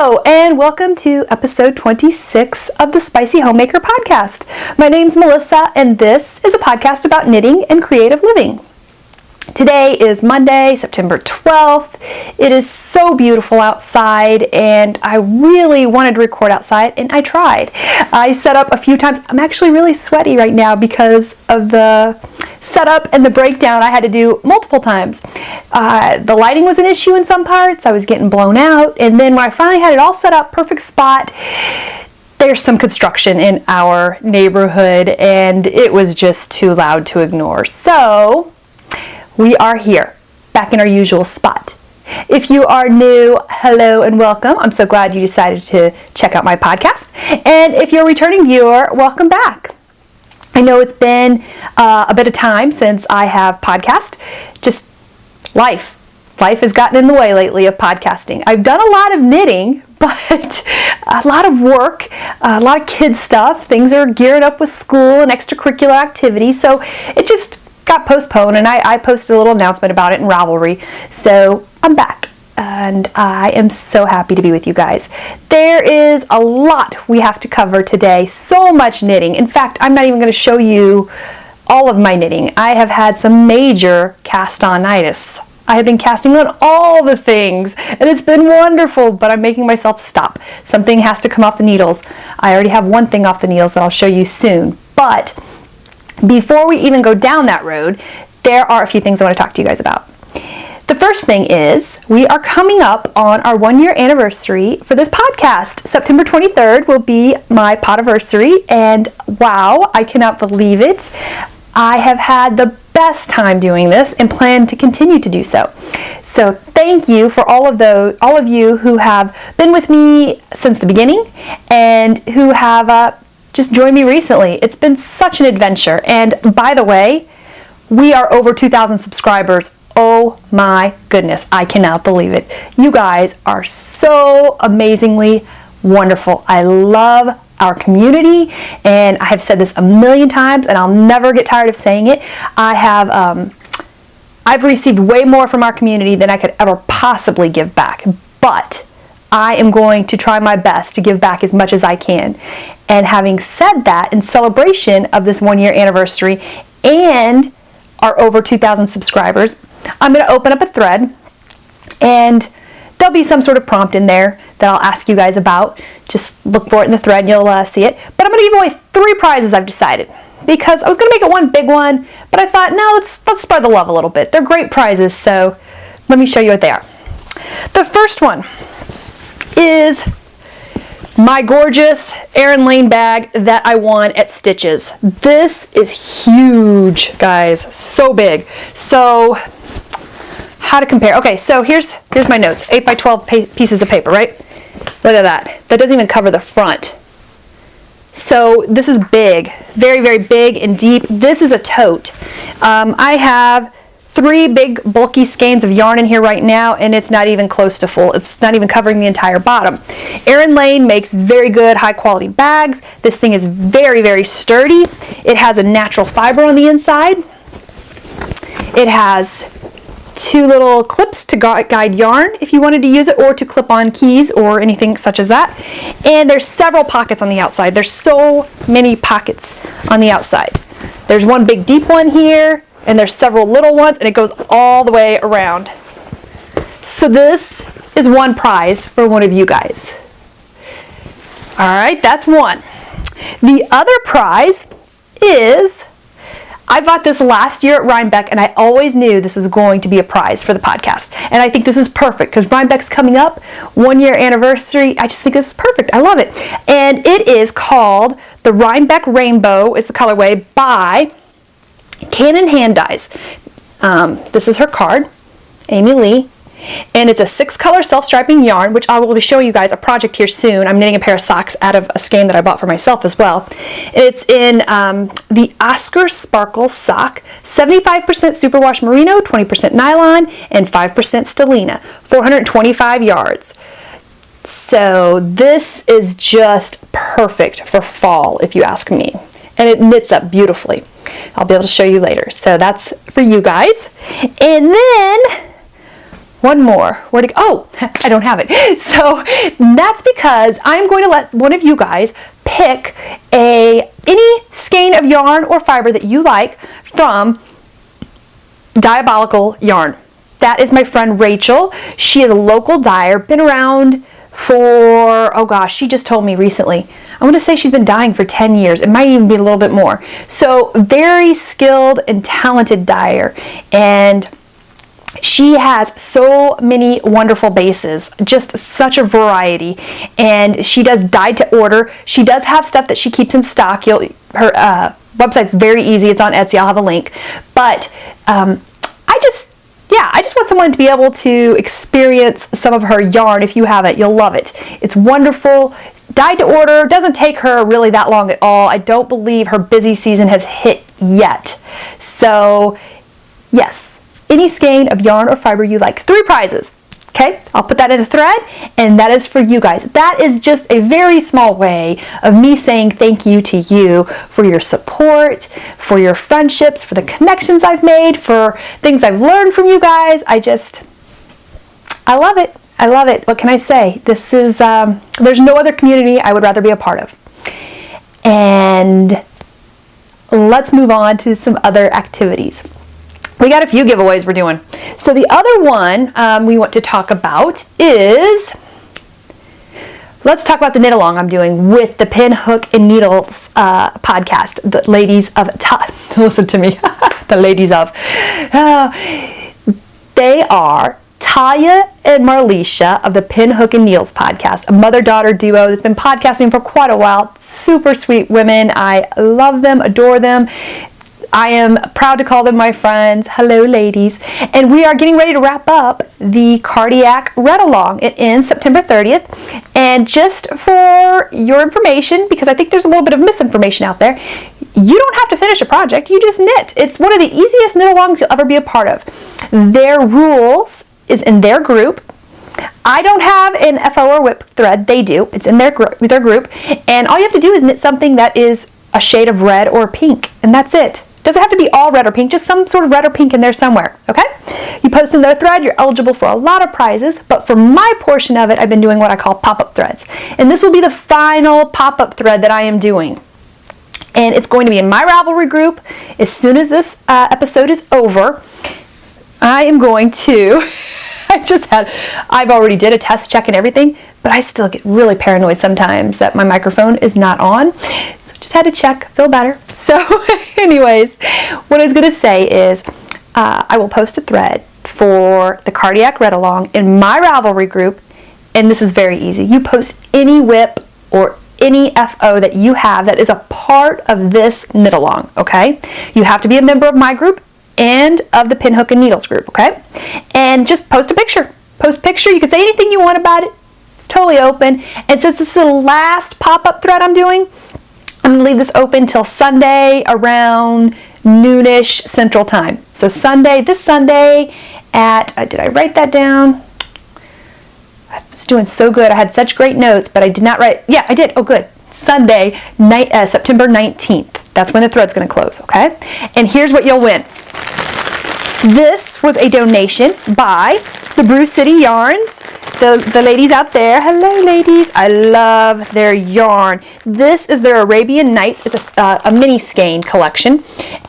Hello, and welcome to episode 26 of the Spicy Homemaker podcast. My name's Melissa, and this is a podcast about knitting and creative living. Today is Monday, September 12th. It is so beautiful outside, and I really wanted to record outside, and I tried. I set up a few times. I'm actually really sweaty right now because of the setup and the breakdown I had to do multiple times. The lighting was an issue in some parts. I was getting blown out, and then when I finally had it all set up, perfect spot, there's some construction in our neighborhood, and it was just too loud to ignore. So we are here, back in our usual spot. If you are new, hello and welcome. I'm so glad you decided to check out my podcast. And if you're a returning viewer, welcome back. I know it's been a bit of time since I have podcast. Just life has gotten in the way lately of podcasting. I've done a lot of knitting, but a lot of work, a lot of kids stuff. Things are gearing up with school and extracurricular activities, so it just got postponed, and I posted a little announcement about it in Ravelry. So I'm back, and I am so happy to be with you guys. There is a lot we have to cover today, so much knitting. In fact, I'm not even going to show you all of my knitting. I have had some major cast-on-itis. I have been casting on all the things, and it's been wonderful, but I'm making myself stop. Something has to come off the needles. I already have one thing off the needles that I'll show you soon, but before we even go down that road, there are a few things I want to talk to you guys about. The first thing is we are coming up on our 1-year anniversary for this podcast. September 23rd will be my podiversary, and wow, I cannot believe it. I have had the best time doing this and plan to continue to do so. So thank you for all of you who have been with me since the beginning and who have just joined me recently. It's been such an adventure. And by the way, we are over 2,000 subscribers. Oh my goodness, I cannot believe it. You guys are so amazingly wonderful. I love our community, and I have said this a million times, and I'll never get tired of saying it. I've received way more from our community than I could ever possibly give back, but I am going to try my best to give back as much as I can. And having said that, in celebration of this 1-year anniversary and our over 2,000 subscribers, I'm going to open up a thread, and there'll be some sort of prompt in there that I'll ask you guys about. Just look for it in the thread and you'll see it. But I'm going to give away 3 prizes, I've decided, because I was going to make it one big one, but I thought, no, let's spread the love a little bit. They're great prizes, so let me show you what they are. The first one is my gorgeous Erin Lane bag that I won at Stitches. This is huge, guys, so big. So how to compare? Okay, so here's my notes. 8 by 12 pieces of paper, right? Look at that. That doesn't even cover the front. So this is big, very, very big and deep. This is a tote. I have 3 big bulky skeins of yarn in here right now, and it's not even close to full. It's not even covering the entire bottom. Erin Lane makes very good high quality bags. This thing is very, very sturdy. It has a natural fiber on the inside. It has 2 little clips to guide yarn if you wanted to use it, or to clip on keys or anything such as that. And there's several pockets on the outside. There's so many pockets on the outside. There's one big deep one here, and there's several little ones, and it goes all the way around. So this is one prize for one of you guys. All right, that's one. The other prize is, I bought this last year at Rhinebeck, and I always knew this was going to be a prize for the podcast. And I think this is perfect because Rhinebeck's coming up, 1-year anniversary. I just think this is perfect. I love it. And it is called the Rhinebeck Rainbow, is the colorway, by Cannon Hand Dyes. This is her card, Amy Lee, and it's a 6-color self-striping yarn, which I will be showing you guys a project here soon. I'm knitting a pair of socks out of a skein that I bought for myself as well. It's in the Oscar Sparkle sock, 75% superwash merino, 20% nylon, and 5% stellina, 425 yards. So this is just perfect for fall, if you ask me, and it knits up beautifully. I'll be able to show you later. So that's for you guys. And then one more. Where'd it go? Oh, I don't have it. So that's because I'm going to let one of you guys pick any skein of yarn or fiber that you like from Diabolical Yarn. That is my friend Rachel. She is a local dyer, been around for, oh gosh, she just told me recently. I want to say she's been dyeing for 10 years. It might even be a little bit more. So very skilled and talented dyer. And she has so many wonderful bases, just such a variety, and she does dyed to order. She does have stuff that she keeps in stock. Her website's very easy. It's on Etsy. I'll have a link. But I just want someone to be able to experience some of her yarn. If you have it, you'll love it. It's wonderful. Dyed to order. Doesn't take her really that long at all. I don't believe her busy season has hit yet. So yes. Any skein of yarn or fiber you like. 3 prizes. Okay, I'll put that in a thread, and that is for you guys. That is just a very small way of me saying thank you to you for your support, for your friendships, for the connections I've made, for things I've learned from you guys. I love it. I love it. What can I say? This is, there's no other community I would rather be a part of. And let's move on to some other activities. We got a few giveaways we're doing. So the other one we want to talk about is, let's talk about the knit along I'm doing with the Pin, Hook, and Needles podcast. The ladies of, listen to me, the ladies of, they are Taya and Marlisha of the Pin, Hook, and Needles podcast, a mother-daughter duo that's been podcasting for quite a while. Super sweet women. I love them, adore them. I am proud to call them my friends. Hello, ladies. And we are getting ready to wrap up the Cardiac Read Along. It ends September 30th. And just for your information, because I think there's a little bit of misinformation out there, you don't have to finish a project. You just knit. It's one of the easiest knit alongs you'll ever be a part of. Their rules is in their group. I don't have an FO or whip thread. They do. It's in their group. And all you have to do is knit something that is a shade of red or pink. And that's it. Doesn't have to be all red or pink, just some sort of red or pink in there somewhere, okay? You post in their thread, you're eligible for a lot of prizes, but for my portion of it, I've been doing what I call pop-up threads. And this will be the final pop-up thread that I am doing. And it's going to be in my Ravelry group. As soon as this episode is over, I am going to, I've already did a test check and everything, but I still get really paranoid sometimes that my microphone is not on. Just had to check, feel better. So anyways, what I was going to say is I will post a thread for the Cardiac Read Along in my Ravelry group, and this is very easy. You post any whip or any FO that you have that is a part of this knit along, okay? You have to be a member of my group and of the Pin, Hook, and Needles group, okay? And just post a picture. Post a picture. You can say anything you want about it. It's totally open. And since this is the last pop-up thread I'm doing, I'm going to leave this open till Sunday around noonish Central Time. So this Sunday at, did I write that down? I was doing so good. I had such great notes, but I did not write. Yeah, I did. Oh, good. Sunday, September 19th. That's when the thread's going to close, okay? And here's what you'll win. This was a donation by the Brew City Yarns. The ladies out there, hello ladies, I love their yarn. This is their Arabian Nights. It's a mini skein collection,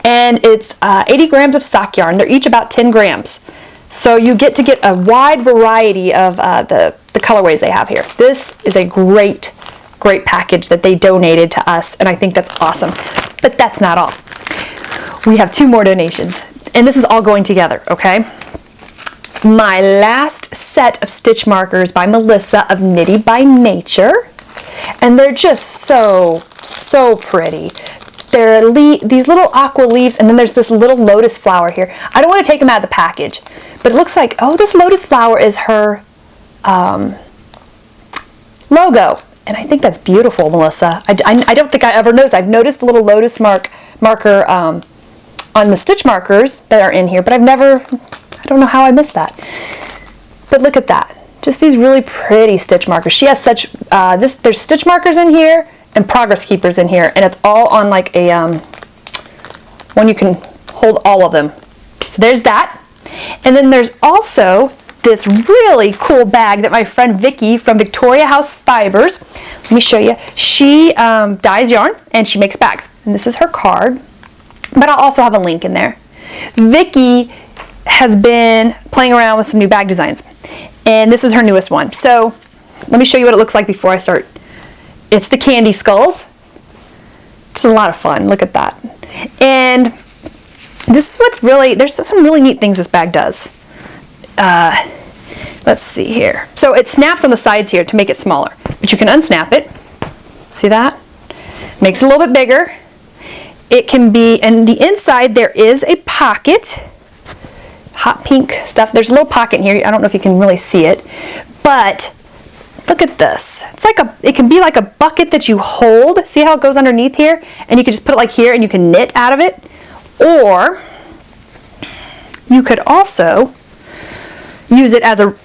and it's 80 grams of sock yarn. They're each about 10 grams. So you get a wide variety of the colorways they have here. This is a great package that they donated to us, and I think that's awesome. But that's not all. We have 2 more donations, and this is all going together, okay? My last set of stitch markers by Melissa of Knitty by Nature, and they're just so pretty. They're these little aqua leaves, and then there's this little lotus flower here. I don't want to take them out of the package, but it looks like, oh, this lotus flower is her logo, and I think that's beautiful, Melissa. I don't think I ever noticed. I've noticed the little lotus marker on the stitch markers that are in here, but I don't know how I missed that. But look at that. Just these really pretty stitch markers. She has such, there's stitch markers in here and progress keepers in here, and it's all on like a, one you can hold all of them. So there's that. And then there's also this really cool bag that my friend Vicki from Victoria House Fibers, let me show you, she dyes yarn and she makes bags. And this is her card, but I'll also have a link in there. Vicki has been playing around with some new bag designs, and this is her newest one. So let me show you what it looks like before I start. It's the candy skulls. It's a lot of fun. Look at that. And this is what's really, there's some really neat things this bag does. Let's see here. So it snaps on the sides here to make it smaller, but you can unsnap it. See that? Makes it a little bit bigger. It can be, and the inside there is a pocket. Hot pink stuff. There's a little pocket in here. I don't know if you can really see it, but look at this. It's like it can be like a bucket that you hold. See how it goes underneath here? And you can just put it like here and you can knit out of it. Or you could also use it as a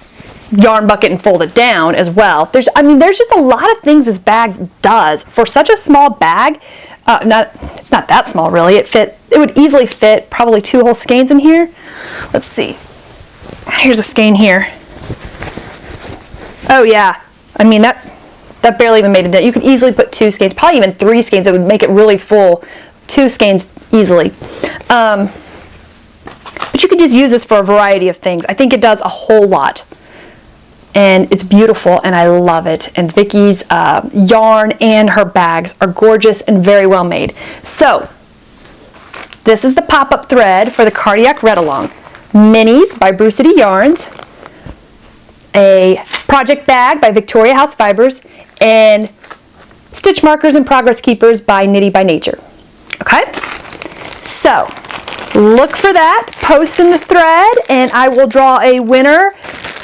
yarn bucket and fold it down as well. There's just a lot of things this bag does for such a small bag. It's not that small really. It would easily fit probably 2 whole skeins in here. Let's see. Here's a skein here. Oh yeah. I mean that barely even made a dent. You could easily put 2 skeins, probably even 3 skeins. It would make it really full. 2 skeins easily. But you could just use this for a variety of things. I think it does a whole lot. And it's beautiful and I love it. And Vicki's yarn and her bags are gorgeous and very well made. So this is the pop-up thread for the Cardiac Read-Along. Minis by Brew City Yarns. A project bag by Victoria House Fibers. And stitch markers and progress keepers by Knitty by Nature. Okay? So look for that. Post in the thread and I will draw a winner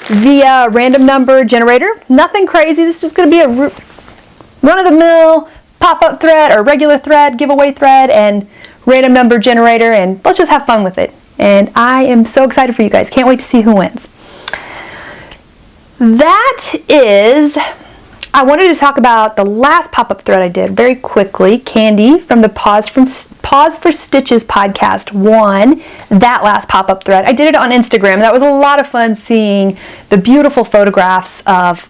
via random number generator. Nothing crazy. This is just going to be a run-of-the-mill pop-up thread or regular thread, giveaway thread, and random number generator, and let's just have fun with it. And I am so excited for you guys. Can't wait to see who wins. That is, I wanted to talk about the last pop-up thread I did very quickly. Candy from the Pause for Stitches podcast won that last pop-up thread. I did it on Instagram. That was a lot of fun seeing the beautiful photographs of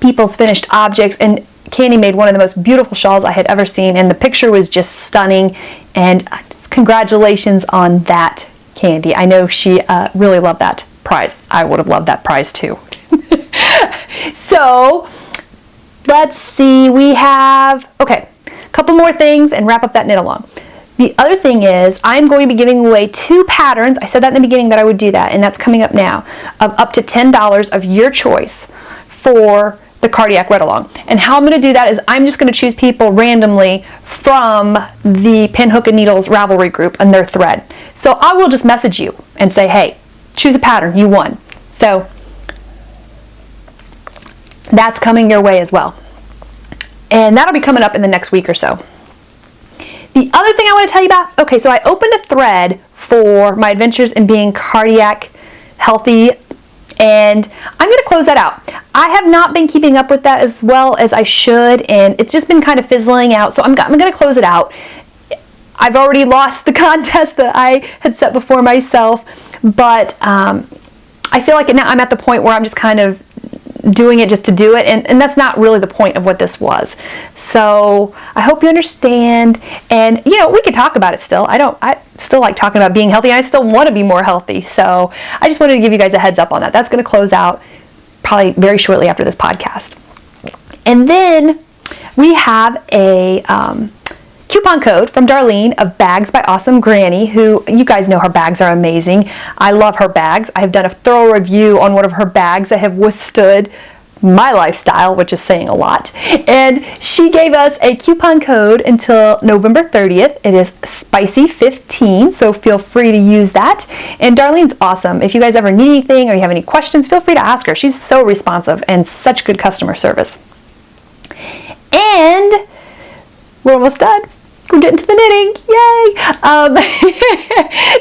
people's finished objects, and Candy made one of the most beautiful shawls I had ever seen, and the picture was just stunning, and congratulations on that, Candy. I know she really loved that prize. I would have loved that prize too. So let's see, we have, okay, a couple more things and wrap up that knit along. The other thing is I'm going to be giving away 2 patterns. I said that in the beginning that I would do that, and that's coming up now, of up to $10 of your choice for the Cardiac Read-Along. And how I'm going to do that is I'm just going to choose people randomly from the Pin, Hook, and Needles Ravelry group and their thread. So I will just message you and say, hey, choose a pattern, you won. So that's coming your way as well. And that'll be coming up in the next week or so. The other thing I want to tell you about, okay, so I opened a thread for my adventures in being cardiac healthy, and I'm going to close that out. I have not been keeping up with that as well as I should, and it's just been kind of fizzling out, so I'm going to close it out. I've already lost the contest that I had set before myself, but I feel like now I'm at the point where I'm just kind of doing it just to do it, and that's not really the point of what this was. So I hope you understand, and we could talk about it still. I still like talking about being healthy, and I still want to be more healthy, so I just wanted to give you guys a heads up on that. That's going to close out probably very shortly after this podcast. And then we have a coupon code from Darlene of Bags by Awesome Granny, who, you guys know her bags are amazing. I love her bags. I have done a thorough review on one of her bags that have withstood my lifestyle, which is saying a lot. And she gave us a coupon code until November 30th. It is SPICY15, so feel free to use that. And Darlene's awesome. If you guys ever need anything or you have any questions, feel free to ask her. She's so responsive and such good customer service. And we're almost done. We're getting to the knitting, yay!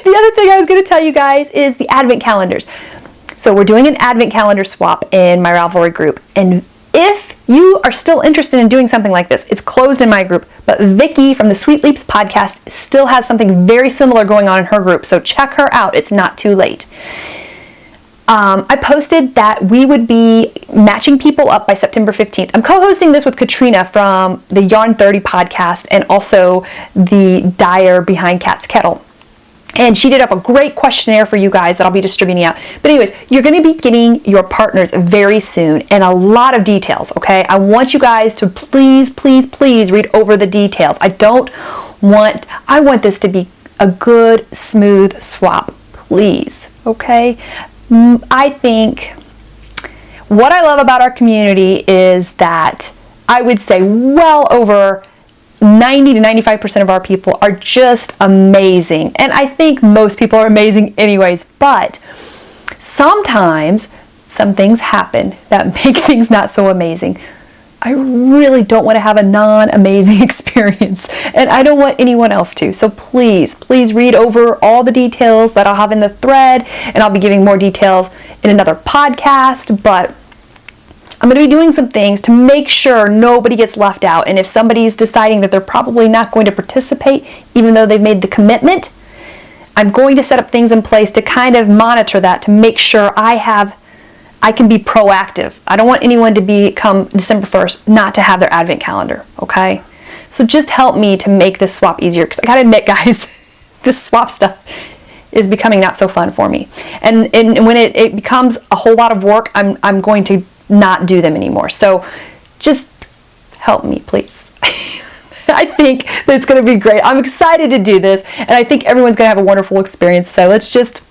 The other thing I was going to tell you guys is the advent calendars. So we're doing an advent calendar swap in my Ravelry group, and if you are still interested in doing something like this, it's closed in my group, but Vicki from the Sweet Leaps podcast still has something very similar going on in her group, so check her out. It's not too late. I posted that we would be matching people up by September 15th. I'm co-hosting this with Katrina from the Yarn 30 podcast and also the dyer behind Cat's Kettle. And she did up a great questionnaire for you guys that I'll be distributing out. But anyways, you're going to be getting your partners very soon and a lot of details, okay? I want you guys to please, please, please read over the details. I want this to be a good, smooth swap, please, okay? I think what I love about our community is that I would say well over 90 to 95% of our people are just amazing. And I think most people are amazing anyways, but sometimes some things happen that make things not so amazing. I really don't want to have a non-amazing experience, and I don't want anyone else to. So please, please read over all the details that I'll have in the thread, and I'll be giving more details in another podcast, but I'm going to be doing some things to make sure nobody gets left out. And if somebody's deciding that they're probably not going to participate, even though they've made the commitment, I'm going to set up things in place to kind of monitor that, to make sure I can be proactive. I don't want anyone to become December 1st not to have their advent calendar, okay? So just help me to make this swap easier, because I gotta admit, guys, this swap stuff is becoming not so fun for me. And when it becomes a whole lot of work, I'm going to not do them anymore. So just help me, please. I think that it's gonna be great. I'm excited to do this, and I think everyone's gonna have a wonderful experience. So let's just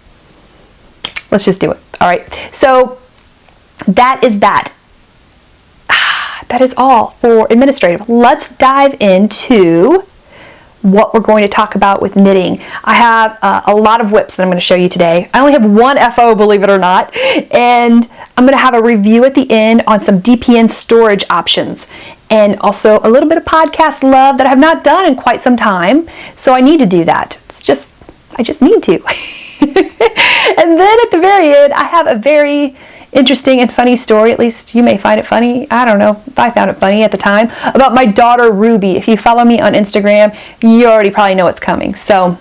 do it. All right. So that is that. That is all for administrative. Let's dive into what we're going to talk about with knitting. I have a lot of whips that I'm going to show you today. I only have one FO, believe it or not, and I'm going to have a review at the end on some DPN storage options, and also a little bit of podcast love that I have not done in quite some time, so I need to do that. I just need to. And then at the very end, I have a very interesting and funny story. At least you may find it funny. I don't know if I found it funny at the time, about my daughter Ruby. If you follow me on Instagram, you already probably know what's coming. So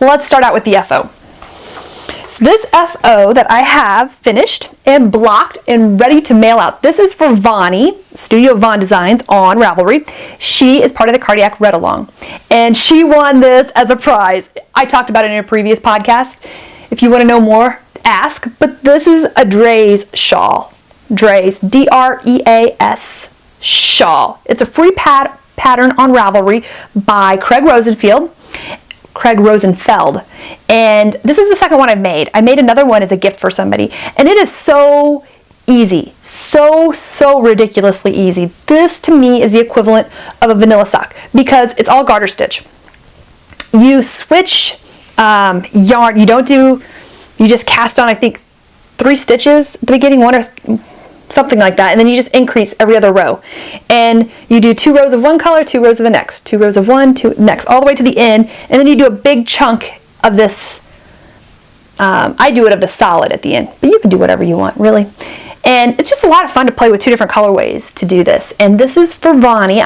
let's start out with the FO. So this FO that I have finished and blocked and ready to mail out. This is for Vonnie, Studio Von Designs on Ravelry. She is part of the Cardiac Read Along, and she won this as a prize. I talked about it in a previous podcast. If you want to know more, ask. But this is a Dreas shawl. Dreas, D-R-E-A-S shawl. It's a free pattern on Ravelry by Craig Rosenfeld. And this is the second one I've made. I made another one as a gift for somebody, and it is so easy, so ridiculously easy. This to me is the equivalent of a vanilla sock, because it's all garter stitch. You switch yarn. You just cast on, I think, 3 stitches at the beginning, 1 or something like that, and then you just increase every other row. And you do 2 rows of one color, 2 rows of the next, 2 rows of one, 2 next, all the way to the end, and then you do a big chunk of this. I do it of the solid at the end, but you can do whatever you want, really. And it's just a lot of fun to play with 2 different colorways to do this. And this is for Vonnie.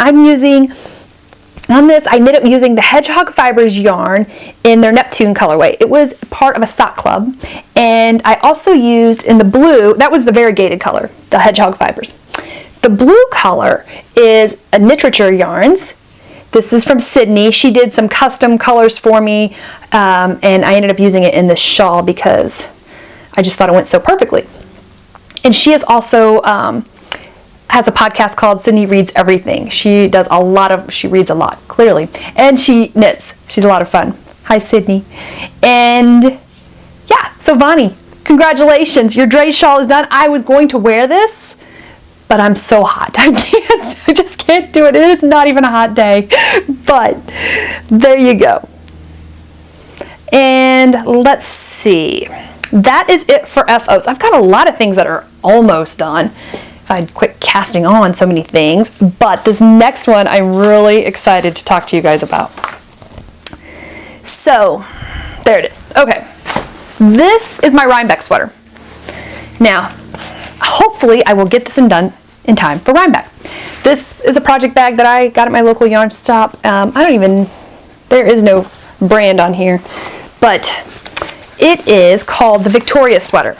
On this, I knit it using the Hedgehog Fibers yarn in their Neptune colorway. It was part of a sock club, and I also used in the blue, that was the variegated color, the Hedgehog Fibers. The blue color is a Kniterature Yarns. This is from Sydney. She did some custom colors for me, and I ended up using it in this shawl because I just thought it went so perfectly. And she is also has a podcast called Sydney Reads Everything. She reads a lot, clearly. And she knits. She's a lot of fun. Hi, Sydney. And yeah, so Vonnie, congratulations. Your Dreas shawl is done. I was going to wear this, but I'm so hot. I just can't do it. It's not even a hot day. But there you go. And let's see. That is it for FOs. I've got a lot of things that are almost done. I'd quit casting on so many things, but this next one I'm really excited to talk to you guys about. So there it is. Okay, this is my Rhinebeck sweater. Now, hopefully I will get this done in time for Rhinebeck. This is a project bag that I got at my local yarn stop. There is no brand on here, but It is called the Victoria sweater.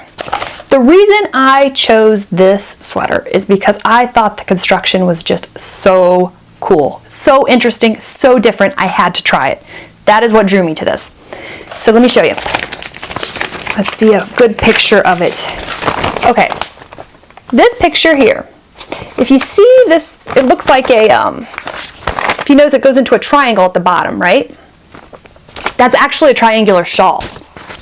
The reason I chose this sweater is because I thought the construction was just so cool, so interesting, so different. I had to try it. That is what drew me to this. So let me show you. Let's see a good picture of it. Okay, this picture here, if you see this, it looks like a, if you notice it goes into a triangle at the bottom, right? That's actually a triangular shawl,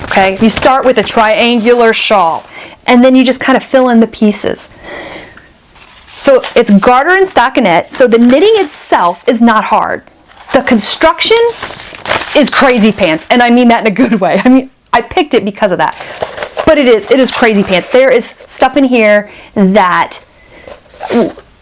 okay? You start with a triangular shawl, and then you just kind of fill in the pieces. So it's garter and stockinette, so the knitting itself is not hard. The construction is crazy pants, and I mean that in a good way. I mean, I picked it because of that, but it is crazy pants. There is stuff in here that,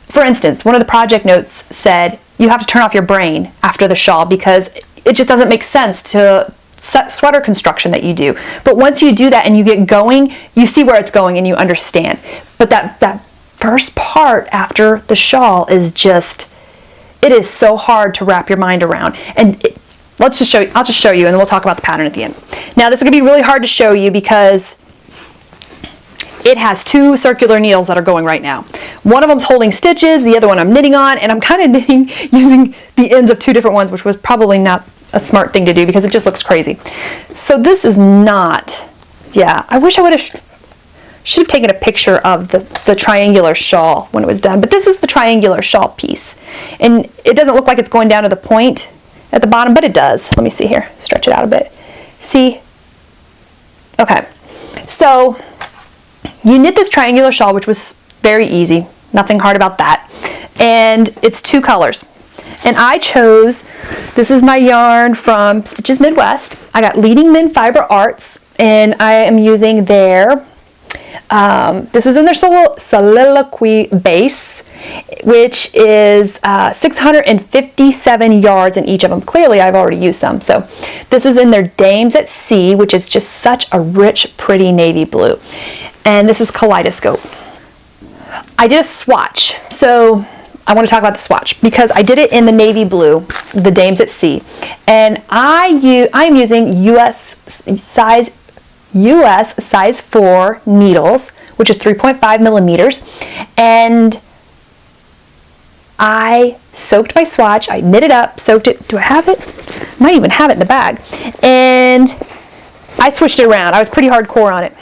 for instance, one of the project notes said you have to turn off your brain after the shawl because it just doesn't make sense to sweater construction that you do. But once you do that and you get going, you see where it's going and you understand. But that first part after the shawl is just, it is so hard to wrap your mind around. And let's just show you, I'll just show you and then we'll talk about the pattern at the end. Now this is gonna be really hard to show you because it has two circular needles that are going right now. One of them's holding stitches, the other one I'm knitting on, and I'm kind of knitting using the ends of two different ones, which was probably not a smart thing to do because it just looks crazy. So this is not, yeah, I wish I should have taken a picture of the triangular shawl when it was done, but this is the triangular shawl piece. And it doesn't look like it's going down to the point at the bottom, but it does. Let me see here, stretch it out a bit. See? Okay, so you knit this triangular shawl, which was very easy, nothing hard about that. And it's two colors. And I chose, this is my yarn from Stitches Midwest. I got Leading Men Fiber Arts, and I am using their, this is in their Soliloquy base, which is 657 yards in each of them. Clearly, I've already used some. So this is in their Dames at Sea, which is just such a rich, pretty navy blue. And this is Kaleidoscope. I did a swatch. So I want to talk about the swatch because I did it in the navy blue, the Dames at Sea. And I'm using US size 4 needles, which is 3.5 millimeters. And I soaked my swatch, I knit it up, soaked it. Do I have it? I might even have it in the bag. And I switched it around. I was pretty hardcore on it.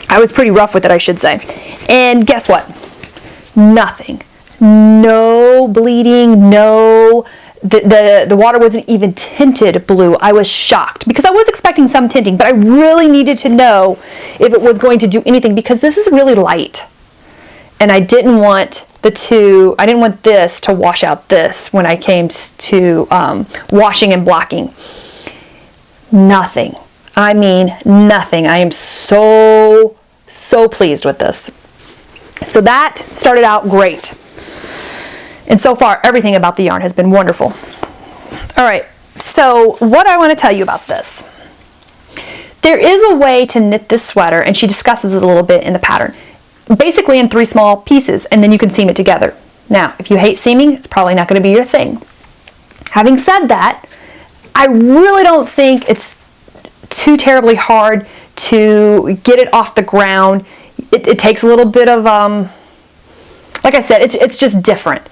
I was pretty rough with it, I should say. And guess what? Nothing. No bleeding, no, the water wasn't even tinted blue. I was shocked because I was expecting some tinting, but I really needed to know if it was going to do anything because this is really light. And I didn't want this to wash out this when I came to washing and blocking. Nothing. I mean, nothing. I am so pleased with this. So that started out great. And so far, everything about the yarn has been wonderful. All right, so what I want to tell you about this. There is a way to knit this sweater, and she discusses it a little bit in the pattern. Basically in 3 small pieces, and then you can seam it together. Now, if you hate seaming, it's probably not going to be your thing. Having said that, I really don't think it's too terribly hard to get it off the ground. It takes a little bit of, like I said, it's just different.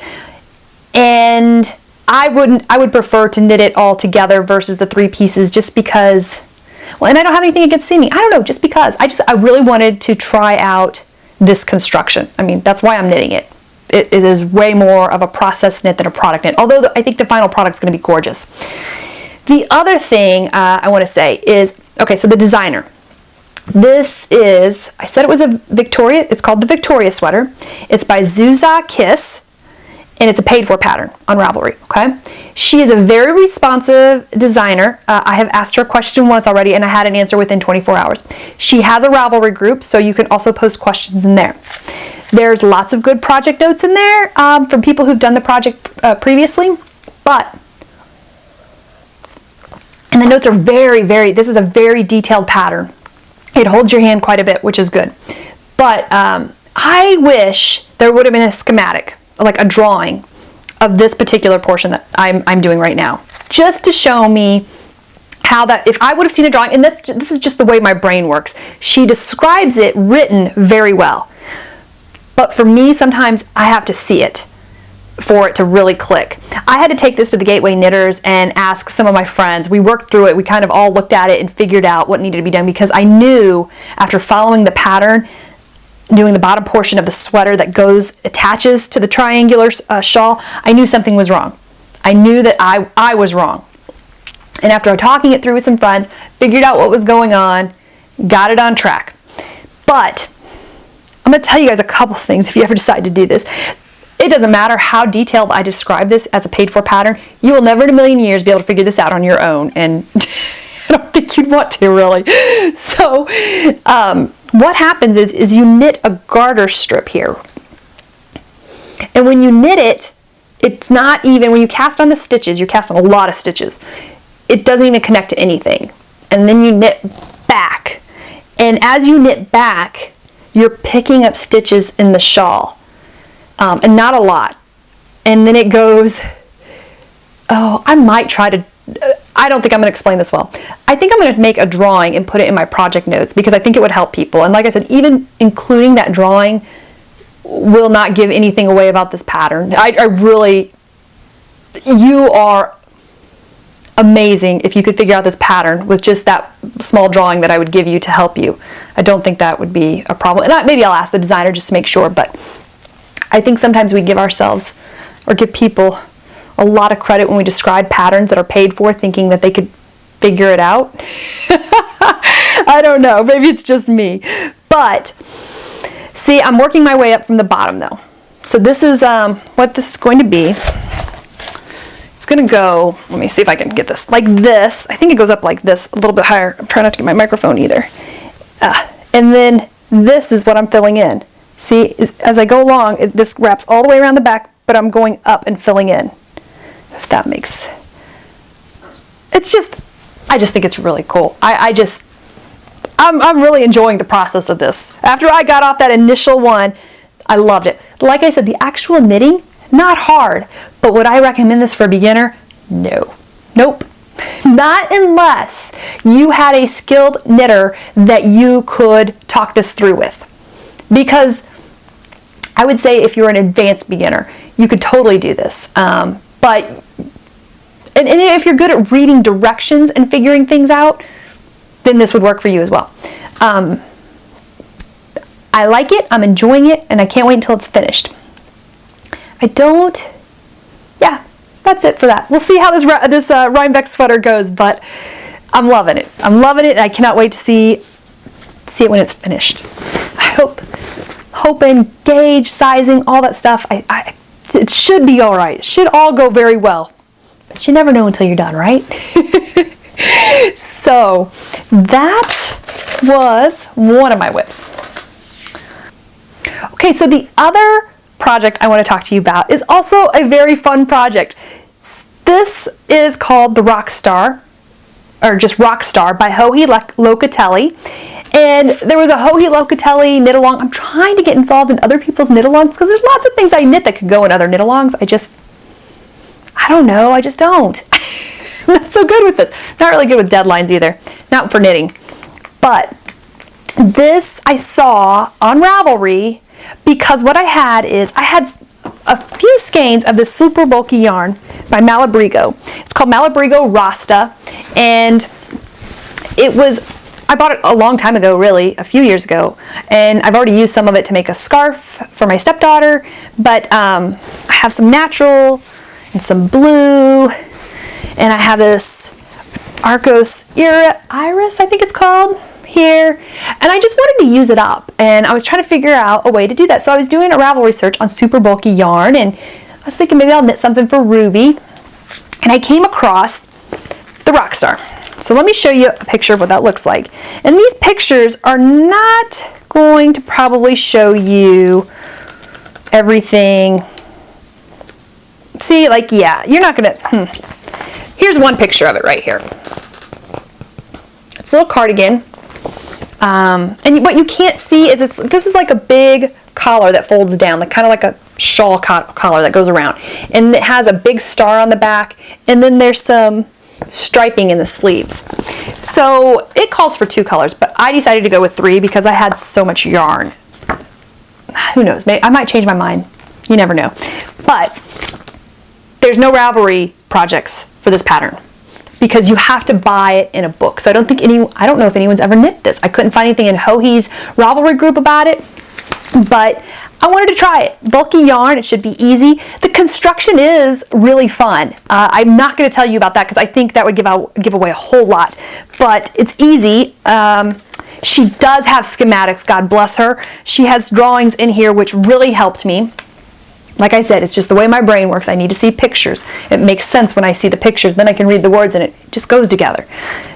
And I would prefer to knit it all together versus the 3 pieces just because, well, and I don't have anything against seaming. I don't know, just because. I really wanted to try out this construction. I mean, that's why I'm knitting it. It is way more of a process knit than a product knit, although I think the final product is going to be gorgeous. The other thing I want to say is, okay, so the designer. This is, I said it was a Victoria, it's called the Victoria sweater. It's by Zuza Kiss, and it's a paid-for pattern on Ravelry, okay? She is a very responsive designer. I have asked her a question once already, and I had an answer within 24 hours. She has a Ravelry group, so you can also post questions in there. There's lots of good project notes in there from people who've done the project previously, and the notes are this is a very detailed pattern. It holds your hand quite a bit, which is good. But I wish there would have been a schematic, like a drawing of this particular portion that I'm doing right now, just to show me how that, if I would have seen a drawing, and this is just the way my brain works, she describes it written very well. But for me, sometimes I have to see it for it to really click. I had to take this to the Gateway Knitters and ask some of my friends. We worked through it. We kind of all looked at it and figured out what needed to be done, because I knew after following the pattern, doing the bottom portion of the sweater that attaches to the triangular shawl, I knew something was wrong. I knew that I was wrong. And after talking it through with some friends, figured out what was going on, got it on track. But I'm going to tell you guys a couple things if you ever decide to do this. It doesn't matter how detailed I describe this as a paid-for pattern. You will never in a million years be able to figure this out on your own, and I don't think you'd want to, really. So what happens is you knit a garter strip here. And when you knit it, it's not even, when you cast on the stitches, you're casting a lot of stitches. It doesn't even connect to anything. And then you knit back. And as you knit back, you're picking up stitches in the shawl. And not a lot. And then it goes, I might try to, I don't think I'm going to explain this well. I think I'm going to make a drawing and put it in my project notes, because I think it would help people. And like I said, even including that drawing will not give anything away about this pattern. I really, you are amazing if you could figure out this pattern with just that small drawing that I would give you to help you. I don't think that would be a problem. And maybe I'll ask the designer just to make sure, but I think sometimes we give ourselves or give people a lot of credit when we describe patterns that are paid for, thinking that they could figure it out. I don't know, maybe it's just me. But see, I'm working my way up from the bottom though. So this is what this is going to be. It's going to go, let me see if I can get this, like this. I think it goes up like this, a little bit higher. I'm trying not to get my microphone either. And then this is what I'm filling in. See, as I go along, this wraps all the way around the back, but I'm going up and filling in. If that makes, it's just, I just think it's really cool. I'm really enjoying the process of this. After I got off that initial one, I loved it. Like I said, the actual knitting, not hard, but would I recommend this for a beginner? No. Nope. Not unless you had a skilled knitter that you could talk this through with. Because I would say if you're an advanced beginner, you could totally do this. But if you're good at reading directions and figuring things out, then this would work for you as well. I like it, I'm enjoying it, and I can't wait until it's finished. Yeah, that's it for that. We'll see how this Rhinebeck sweater goes, but I'm loving it. I'm loving it, and I cannot wait to see it when it's finished. I hope and gauge, sizing, all that stuff, it should be all right. It should all go very well. But you never know until you're done, right? So that was one of my whips. Okay, so the other project I want to talk to you about is also a very fun project. This is called the Rockstar, or just Rockstar by Joji Locatelli. And there was a Joji Locatelli knit-along. I'm trying to get involved in other people's knit-alongs because there's lots of things I knit that could go in other knit-alongs. I don't know, I just don't. I'm not so good with this. Not really good with deadlines either. Not for knitting. But this I saw on Ravelry because what I had a few skeins of this super bulky yarn by Malabrigo. It's called Malabrigo Rasta, and I bought it a long time ago, really, a few years ago, and I've already used some of it to make a scarf for my stepdaughter, but I have some natural and some blue, and I have this Arcos Iris, I think it's called, here, and I just wanted to use it up, and I was trying to figure out a way to do that. So I was doing a Ravelry search on super bulky yarn, and I was thinking maybe I'll knit something for Ruby, and I came across the Rockstar. So let me show you a picture of what that looks like. And these pictures are not going to probably show you everything. See, like, yeah, you're not gonna, Here's one picture of it right here. It's a little cardigan. And what you can't see is this is like a big collar that folds down, like kind of like a shawl collar that goes around. And it has a big star on the back. And then there's some striping in the sleeves. So it calls for 2 colors, but I decided to go with 3 because I had so much yarn. Who knows, maybe I might change my mind. You never know. But there's no Ravelry projects for this pattern because you have to buy it in a book. So I don't know if anyone's ever knit this. I couldn't find anything in Joji's Ravelry group about it, but I wanted to try it. Bulky yarn, it should be easy. The construction is really fun. I'm not going to tell you about that because I think that would give away a whole lot, but it's easy. She does have schematics, God bless her. She has drawings in here which really helped me. Like I said, it's just the way my brain works. I need to see pictures. It makes sense when I see the pictures. Then I can read the words and it just goes together.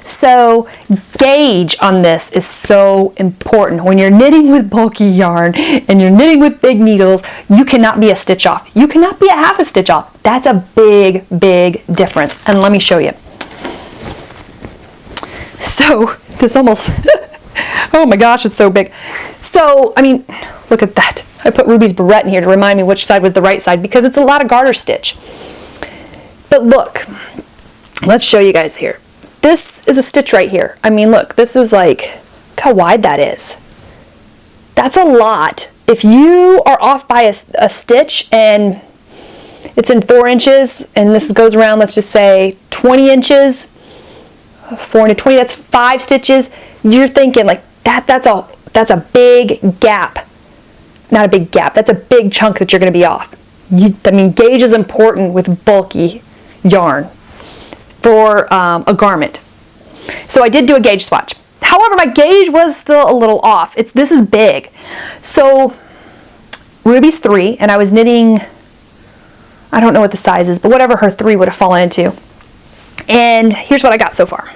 So gauge on this is so important. When you're knitting with bulky yarn and you're knitting with big needles, you cannot be a stitch off. You cannot be a half a stitch off. That's a big, big difference. And let me show you. So this almost, oh my gosh, it's so big. So, I mean, look at that. I put Ruby's barrette in here to remind me which side was the right side because it's a lot of garter stitch. But look, let's show you guys here. This is a stitch right here. I mean, look, this is like, look how wide that is. That's a lot. If you are off by a stitch and it's in 4 inches and this goes around, let's just say 20 inches, 4 into 20, that's 5 stitches. You're thinking like that's a big gap. Not a big gap, that's a big chunk that you're going to be off. I mean, gauge is important with bulky yarn for a garment. So I did do a gauge swatch. However, my gauge was still a little off. This is big. So Ruby's 3, and I was knitting, I don't know what the size is, but whatever her 3 would have fallen into. And here's what I got so far.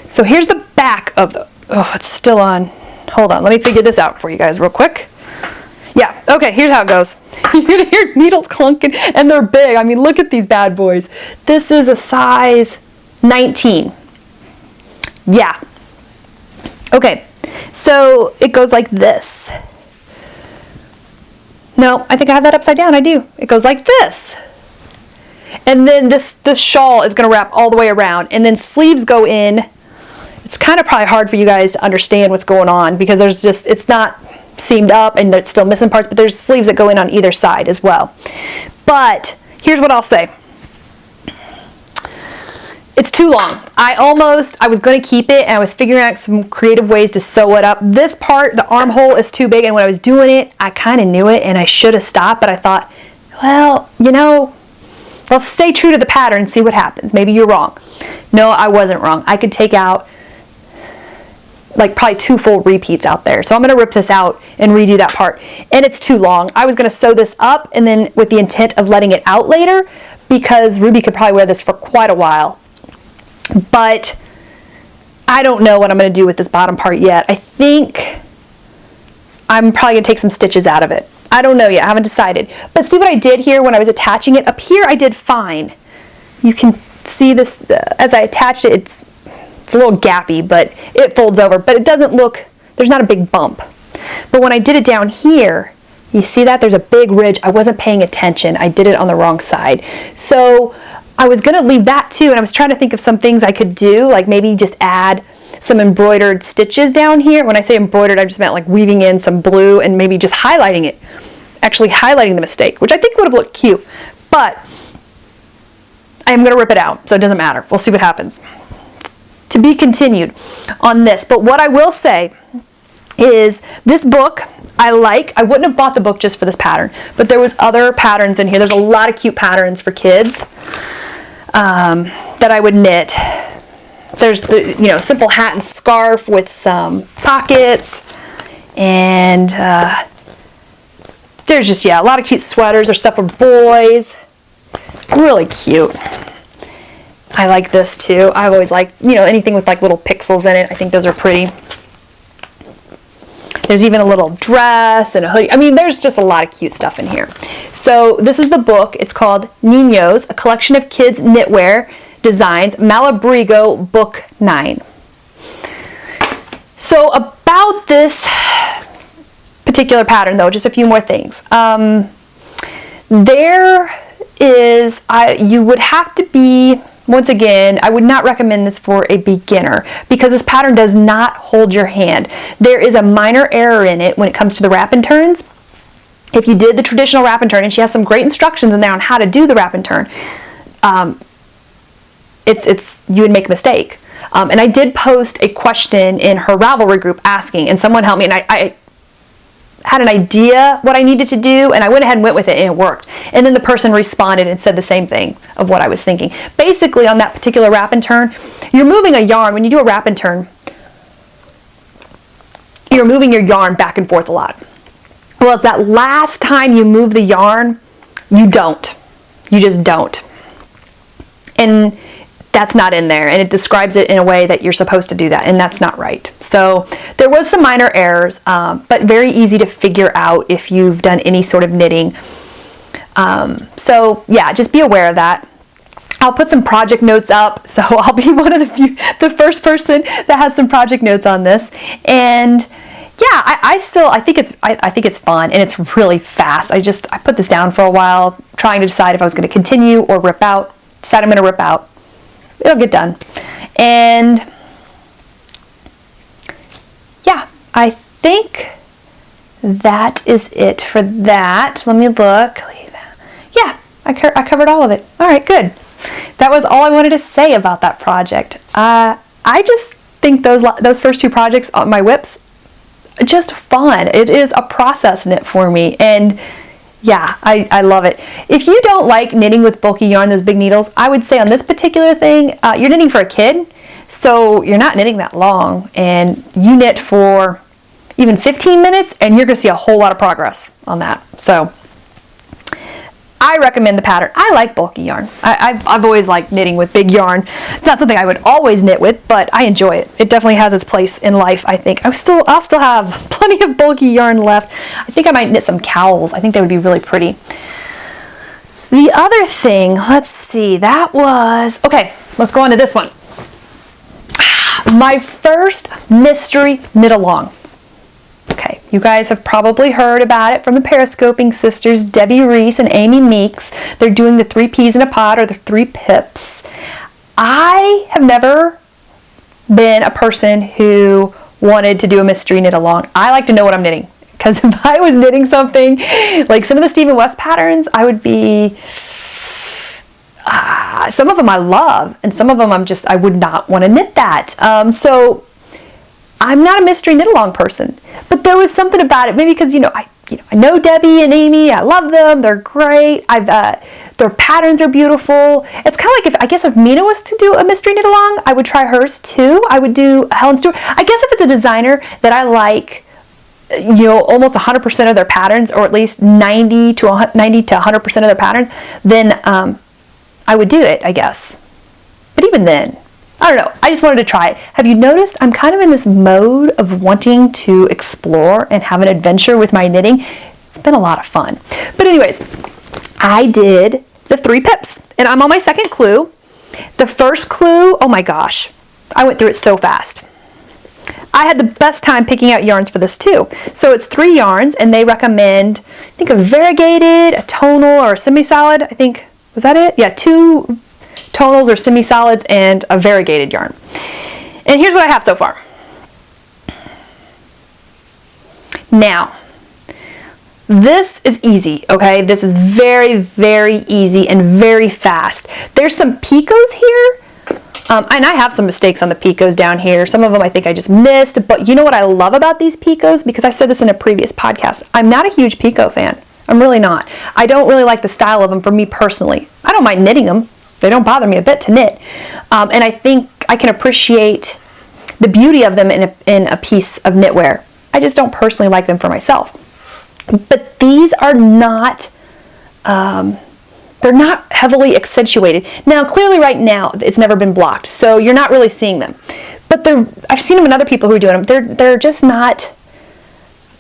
So here's the back of the, oh, it's still on. Hold on, let me figure this out for you guys real quick. Yeah, okay, here's how it goes. You're gonna hear needles clunking, and they're big. I mean, look at these bad boys. This is a size 19. Yeah. Okay, so it goes like this. No, I think I have that upside down, I do. It goes like this. And then this shawl is gonna wrap all the way around, and then sleeves go in. It's kind of probably hard for you guys to understand what's going on because there's just, it's not seamed up and it's still missing parts, but there's sleeves that go in on either side as well. But here's what I'll say. It's too long. I was going to keep it and I was figuring out some creative ways to sew it up. This part, the armhole is too big, and when I was doing it, I kind of knew it and I should have stopped, but I thought, well, you know, let's stay true to the pattern and see what happens. Maybe you're wrong. No, I wasn't wrong. I could take out like probably 2 full repeats out there. So I'm going to rip this out and redo that part. And it's too long. I was going to sew this up and then with the intent of letting it out later because Ruby could probably wear this for quite a while. But I don't know what I'm going to do with this bottom part yet. I think I'm probably going to take some stitches out of it. I don't know yet. I haven't decided. But see what I did here when I was attaching it? Up here I did fine. You can see this as I attached it. It's a little gappy, but it folds over, but it doesn't look, there's not a big bump. But when I did it down here, you see that there's a big ridge. I wasn't paying attention. I did it on the wrong side. So I was gonna leave that too, and I was trying to think of some things I could do, like maybe just add some embroidered stitches down here. When I say embroidered, I just meant like weaving in some blue and maybe just highlighting it, actually highlighting the mistake, which I think would have looked cute, but I'm gonna rip it out, so it doesn't matter. We'll see what happens. To be continued on this, but what I will say is this book I wouldn't have bought the book just for this pattern, but there was other patterns in here. There's a lot of cute patterns for kids that I would knit. There's the simple hat and scarf with some pockets, and there's just a lot of cute sweaters or stuff for boys. Really cute. I like this too. I've always liked, anything with like little pixels in it. I think those are pretty. There's even a little dress and a hoodie. I mean, there's just a lot of cute stuff in here. So this is the book. It's called Niños, a collection of kids knitwear designs, Malabrigo Book 9. So about this particular pattern though, just a few more things. You would have to be Once again, I would not recommend this for a beginner because this pattern does not hold your hand. There is a minor error in it when it comes to the wrap and turns. If you did the traditional wrap and turn, and she has some great instructions in there on how to do the wrap and turn, you would make a mistake. And I did post a question in her Ravelry group asking, and someone helped me, and I had an idea what I needed to do, and I went ahead and went with it, and it worked. And then the person responded and said the same thing of what I was thinking. Basically, on that particular wrap and turn, you're moving a yarn. When you do a wrap and turn, you're moving your yarn back and forth a lot. Well, it's that last time you move the yarn, you don't. You just don't. And that's not in there, and it describes it in a way that you're supposed to do that, and that's not right. So there was some minor errors, but very easy to figure out if you've done any sort of knitting. So yeah, just be aware of that. I'll put some project notes up, so I'll be one of the first person that has some project notes on this. And yeah, I think it's fun, and it's really fast. I put this down for a while, trying to decide if I was going to continue or rip out. Decided I'm going to rip out. It'll get done. And yeah, I think that is it for that. Let me look. Yeah, I covered all of it. All right, good. That was all I wanted to say about that project. I just think those first two projects on my whips, just fun. It is a process knit for me, and yeah, I love it. If you don't like knitting with bulky yarn, those big needles, I would say on this particular thing, you're knitting for a kid, so you're not knitting that long, and you knit for even 15 minutes, and you're going to see a whole lot of progress on that. So I recommend the pattern. I like bulky yarn. I've always liked knitting with big yarn. It's not something I would always knit with, but I enjoy it. It definitely has its place in life, I think. I'll still have plenty of bulky yarn left. I think I might knit some cowls. I think they would be really pretty. The other thing, let's see, okay, let's go on to this one. My first mystery knit along. Okay, you guys have probably heard about it from the Periscoping sisters, Debbie Reese and Amy Meeks. They're doing the 3 peas in a pod, or the 3 pips. I have never been a person who wanted to do a mystery knit along. I like to know what I'm knitting, because if I was knitting something like some of the Stephen West patterns, I would be, some of them I love, and some of them I would not want to knit that. So I'm not a mystery knit along person, but there was something about it. Maybe because I know Debbie and Amy. I love them. They're great. Their patterns are beautiful. It's kind of like if Mina was to do a mystery knit along, I would try hers too. I would do Helen Stewart. I guess if it's a designer that I like, almost 100% of their patterns, or at least 90 to 100% of their patterns, then I would do it, I guess. But even then, I don't know. I just wanted to try it. Have you noticed I'm kind of in this mode of wanting to explore and have an adventure with my knitting? It's been a lot of fun. But anyways, I did the 3 pips, and I'm on my second clue. The first clue, oh my gosh, I went through it so fast. I had the best time picking out yarns for this too. So it's 3 yarns, and they recommend, I think, a variegated, a tonal, or a semi-solid. I think, was that it? Yeah, 2 tonals or semi-solids and a variegated yarn. And here's what I have so far. Now, this is easy, okay? This is very, very easy and very fast. There's some picots here, and I have some mistakes on the picots down here. Some of them I think I just missed, but you know what I love about these picots? Because I said this in a previous podcast, I'm not a huge picot fan. I'm really not. I don't really like the style of them for me personally. I don't mind knitting them. They don't bother me a bit to knit. And I think I can appreciate the beauty of them in a piece of knitwear. I just don't personally like them for myself. But these are not, they're not heavily accentuated. Now, clearly right now, it's never been blocked, so you're not really seeing them. But I've seen them in other people who are doing them. They're just not,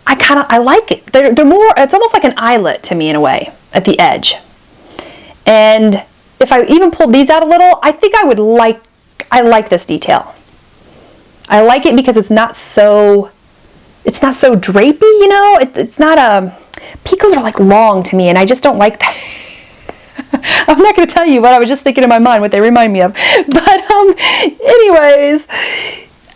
I like it. They're more, it's almost like an eyelet to me in a way, at the edge. And if I even pulled these out a little, I think I like this detail. I like it because it's not so drapey, it's not picots are like long to me, and I just don't like that. I'm not going to tell you, but I was just thinking in my mind what they remind me of. But anyways,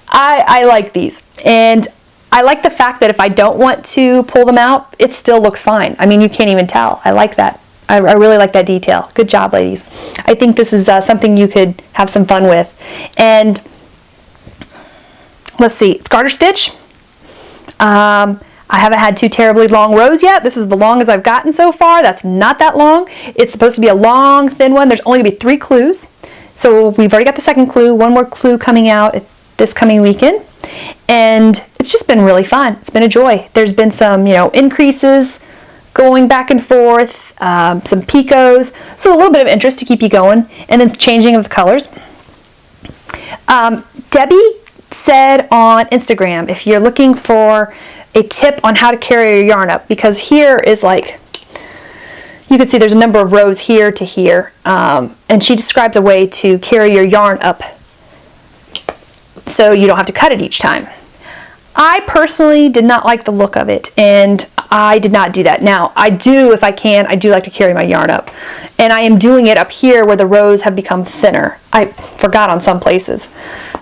I like these. And I like the fact that if I don't want to pull them out, it still looks fine. I mean, you can't even tell. I like that. I really like that detail. Good job, ladies. I think this is something you could have some fun with. And let's see, it's garter stitch. I haven't had two terribly long rows yet. This is the longest I've gotten so far. That's not that long. It's supposed to be a long, thin one. There's only going to be 3 clues. So we've already got the second clue. One more clue coming out this coming weekend. And it's just been really fun. It's been a joy. There's been some, increases going back and forth, some picots, so a little bit of interest to keep you going, and then changing of the colors. Debbie said on Instagram, if you're looking for a tip on how to carry your yarn up, because here is like, you can see there's a number of rows here to here, and she describes a way to carry your yarn up so you don't have to cut it each time. I personally did not like the look of it, and I did not do that. Now, I do, if I can, I do like to carry my yarn up. And I am doing it up here where the rows have become thinner. I forgot on some places.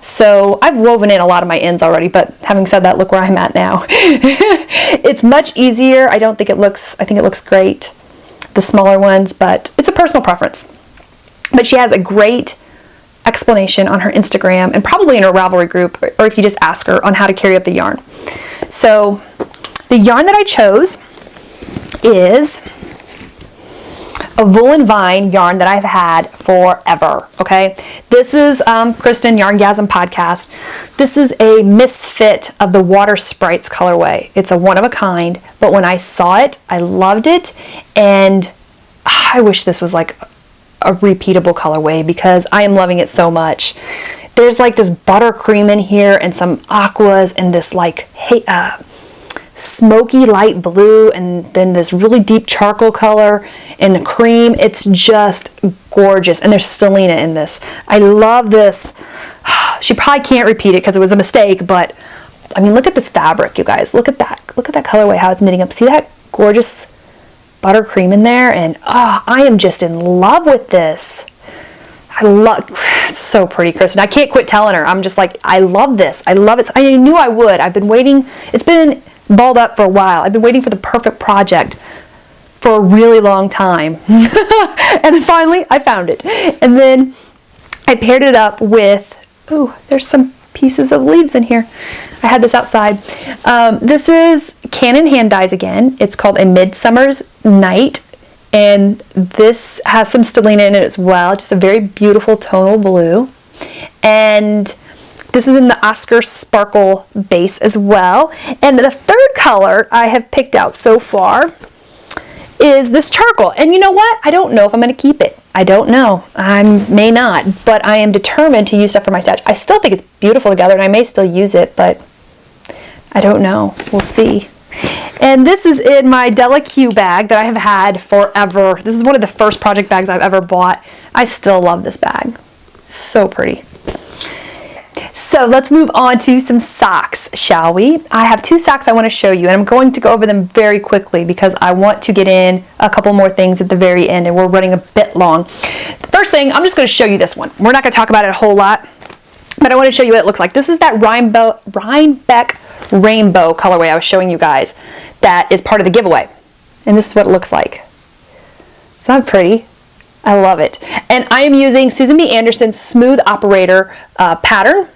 So I've woven in a lot of my ends already, but having said that, look where I'm at now. It's much easier. I think it looks great, the smaller ones, but it's a personal preference. But she has a great explanation on her Instagram and probably in her Ravelry group, or if you just ask her on how to carry up the yarn. So the yarn that I chose is a Woolen Vine yarn that I've had forever, okay? This is Kristen, Yarngasm Podcast. This is a misfit of the Water Sprites colorway. It's a one-of-a-kind, but when I saw it, I loved it, and I wish this was like a repeatable colorway because I am loving it so much. There's like this buttercream in here and some aquas and this like smoky light blue, and then this really deep charcoal color and cream. It's just gorgeous, and there's stellina in this. I love this. She probably can't repeat it because it was a mistake, but I mean, look at this fabric, you guys. Look at that colorway, how it's knitting up. See that gorgeous buttercream in there? And I am just in love with this. It's so pretty, Kristen. I can't quit telling her. I'm just like, I love this. I love it. So I knew I would. I've been waiting. It's been balled up for a while. I've been waiting for the perfect project for a really long time. And then finally I found it. And then I paired it up with, there's some pieces of leaves in here. I had this outside. This is Canon Hand Dyes again. It's called A Midsummer's Night. And this has some stellina in it as well. Just a very beautiful tonal blue. And this is in the Oscar Sparkle base as well. And the third color I have picked out so far is this charcoal. And you know what? I don't know if I'm going to keep it. I don't know. I may not. But I am determined to use stuff for my stash. I still think it's beautiful together, and I may still use it, but I don't know. We'll see. And this is in my Della Q bag that I have had forever. This is one of the first project bags I've ever bought. I still love this bag. So pretty. So let's move on to some socks, shall we? I have 2 socks I want to show you, and I'm going to go over them very quickly because I want to get in a couple more things at the very end, and we're running a bit long. The first thing, I'm just going to show you this one. We're not going to talk about it a whole lot, but I want to show you what it looks like. This is that Rhinebeck Rainbow colorway I was showing you guys that is part of the giveaway. And this is what it looks like. Isn't that pretty? I love it. And I am using Susan B. Anderson's Smooth Operator pattern.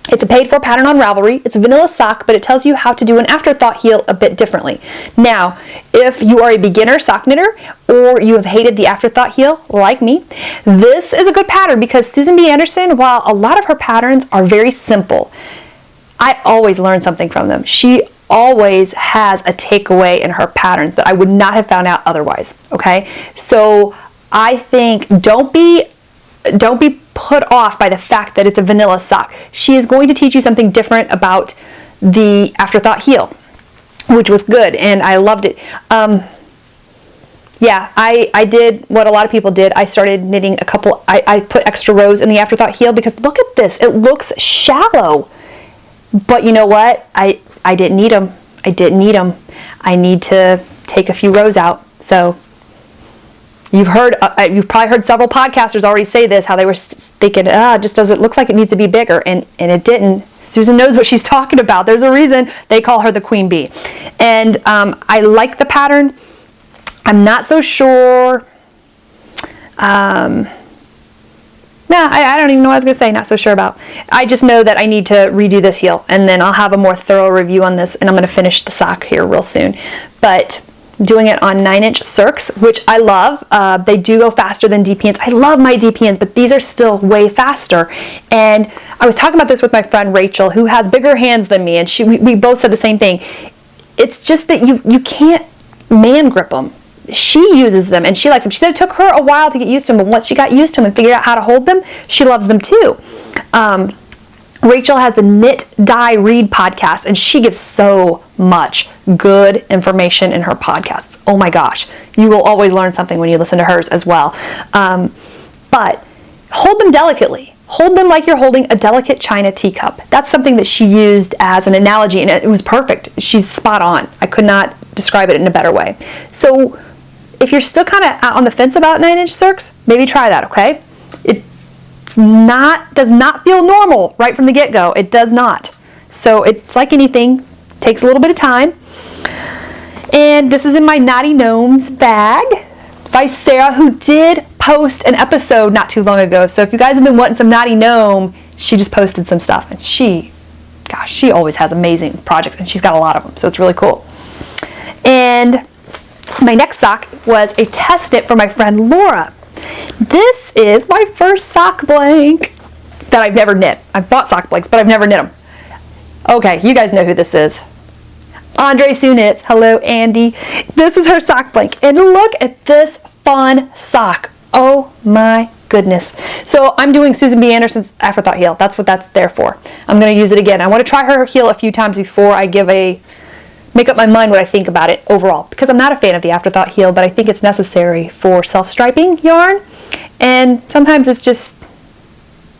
It's a paid for pattern on Ravelry. It's a vanilla sock, but it tells you how to do an afterthought heel a bit differently. Now, if you are a beginner sock knitter or you have hated the afterthought heel like me, this is a good pattern because Susan B. Anderson, while a lot of her patterns are very simple, I always learn something from them. She always has a takeaway in her patterns that I would not have found out otherwise, okay? So I think don't be put off by the fact that it's a vanilla sock. She is going to teach you something different about the afterthought heel, which was good, and I loved it. Yeah, I did what a lot of people did. I started knitting I put extra rows in the afterthought heel because look at this. It looks shallow. But you know what? I didn't need them. I didn't need them. I need to take a few rows out. So You've probably heard several podcasters already say this, how they were thinking, it looks like it needs to be bigger, and it didn't. Susan knows what she's talking about. There's a reason they call her the Queen Bee. And I like the pattern. I'm not so sure. I don't even know what I was going to say, not so sure about. I just know that I need to redo this heel, and then I'll have a more thorough review on this, and I'm going to finish the sock here real soon. But doing it on 9-inch Circs, which I love. They do go faster than DPNs. I love my DPNs, but these are still way faster. And I was talking about this with my friend Rachel, who has bigger hands than me, and we both said the same thing. It's just that you can't man grip them. She uses them and she likes them. She said it took her a while to get used to them, but once she got used to them and figured out how to hold them, she loves them too. Rachel has the Knit, Dye, Read podcast, and she gives so much good information in her podcasts. Oh my gosh, you will always learn something when you listen to hers as well. But hold them delicately. Hold them like you're holding a delicate china teacup. That's something that she used as an analogy, and it was perfect. She's spot on. I could not describe it in a better way. So if you're still kind of on the fence about 9-inch Circs, maybe try that, okay? Does not feel normal right from the get-go. It does not. So it's like anything, takes a little bit of time. And this is in my Naughty Gnomes bag by Sarah, who did post an episode not too long ago. So if you guys have been wanting some Naughty Gnome, she just posted some stuff. And she always has amazing projects, and she's got a lot of them. So it's really cool. And my next sock was a test knit for my friend Laura. This is my first sock blank that I've never knit. I've bought sock blanks, but I've never knit them. Okay, you guys know who this is. Andre Sue Knits. Hello, Andy. This is her sock blank. And look at this fun sock. Oh my goodness. So I'm doing Susan B. Anderson's Afterthought heel. That's what that's there for. I'm going to use it again. I want to try her heel a few times before I make up my mind what I think about it overall, because I'm not a fan of the Afterthought heel, but I think it's necessary for self-striping yarn, and sometimes it's just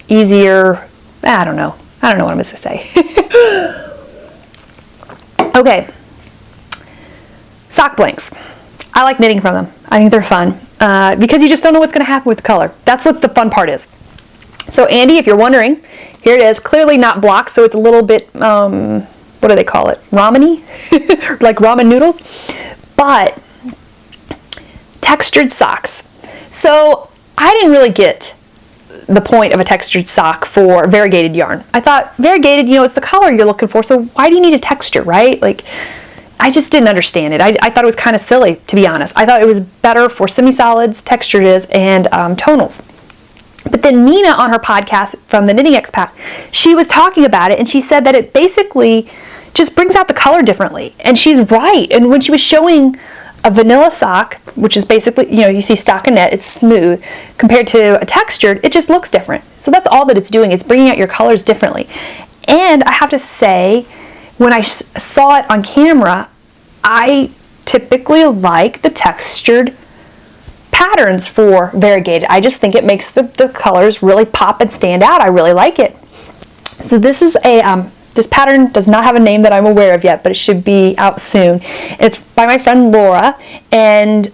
easier. I don't know what I'm going to say. Okay, sock blanks. I like knitting from them. I think they're fun because you just don't know what's going to happen with the color. That's what the fun part is. So Andy, if you're wondering, here it is. Clearly not blocked, so it's a little bit what do they call it? Ramen-y? Like ramen noodles. But textured socks. So I didn't really get the point of a textured sock for variegated yarn. I thought variegated, it's the color you're looking for, so why do you need a texture, right? Like, I just didn't understand it. I thought it was kind of silly, to be honest. I thought it was better for semi-solids, textured is, and tonals. But then Nina on her podcast from the Knitting Expat, she was talking about it, and she said that it basically just brings out the color differently. And she's right. And when she was showing a vanilla sock, which is basically, you see stockinette, it's smooth, compared to a textured, it just looks different. So that's all that it's doing, is bringing out your colors differently. And I have to say, when I saw it on camera, I typically like the textured patterns for variegated. I just think it makes the colors really pop and stand out. I really like it. So this is this pattern does not have a name that I'm aware of yet, but it should be out soon. It's by my friend Laura, and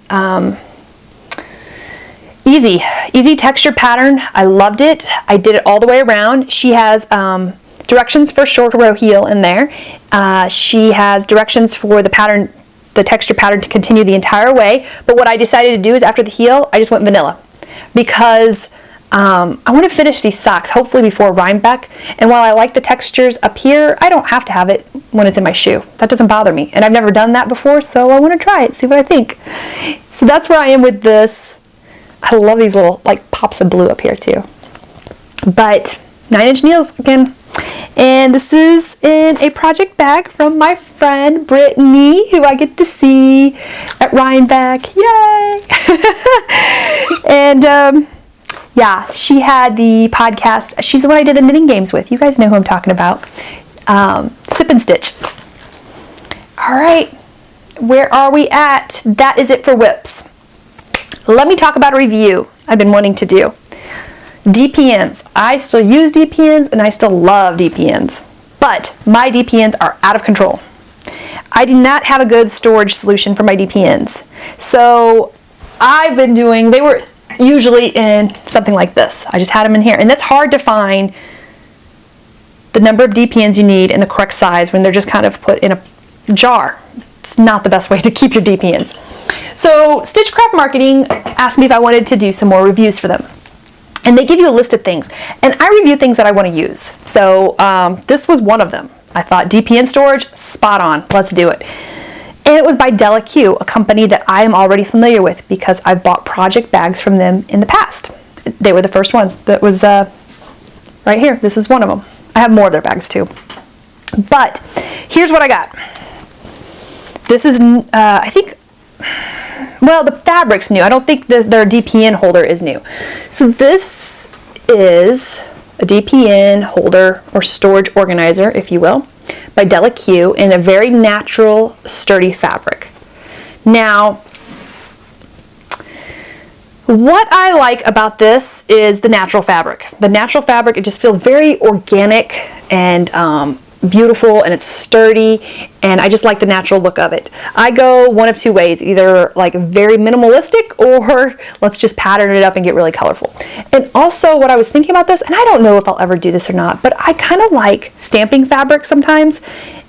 easy texture pattern. I loved it. I did it all the way around. She has directions for short row heel in there. She has directions for the texture pattern to continue the entire way. But what I decided to do is after the heel, I just went vanilla, because I want to finish these socks hopefully before Rhinebeck, and while I like the textures up here, I don't have to have it when it's in my shoe. That doesn't bother me, and I've never done that before, so I want to try it, see what I think. So that's where I am with this. I love these little pops of blue up here too. But 9-inch needles again. And this is in a project bag from my friend Brittany, who I get to see at Rhinebeck. Yay! And yeah, she had the podcast. She's the one I did the knitting games with. You guys know who I'm talking about. Sip and Stitch. All right, where are we at? That is it for whips. Let me talk about a review I've been wanting to do. DPNs. I still use DPNs and I still love DPNs, but my DPNs are out of control. I do not have a good storage solution for my DPNs. So I've been doing, they were usually in something like this. I just had them in here. And that's hard to find the number of DPNs you need in the correct size when they're just kind of put in a jar. It's not the best way to keep your DPNs. So Stitchcraft Marketing asked me if I wanted to do some more reviews for them. And they give you a list of things. And I review things that I want to use. So this was one of them. I thought DPN storage, spot on. Let's do it. And it was by Della-Q, a company that I am already familiar with because I've bought project bags from them in the past. They were the first ones. That was right here. This is one of them. I have more of their bags too. But here's what I got. This is, I think, well, the fabric's new. I don't think their DPN holder is new. So this is a DPN holder or storage organizer, if you will, by Della-Q in a very natural, sturdy fabric. Now, what I like about this is the natural fabric. The natural fabric, it just feels very organic and beautiful, and it's sturdy, and I just like the natural look of it. I go one of two ways, either like very minimalistic or let's just pattern it up and get really colorful. And also what I was thinking about this, and I don't know if I'll ever do this or not, but I kind of like stamping fabric sometimes,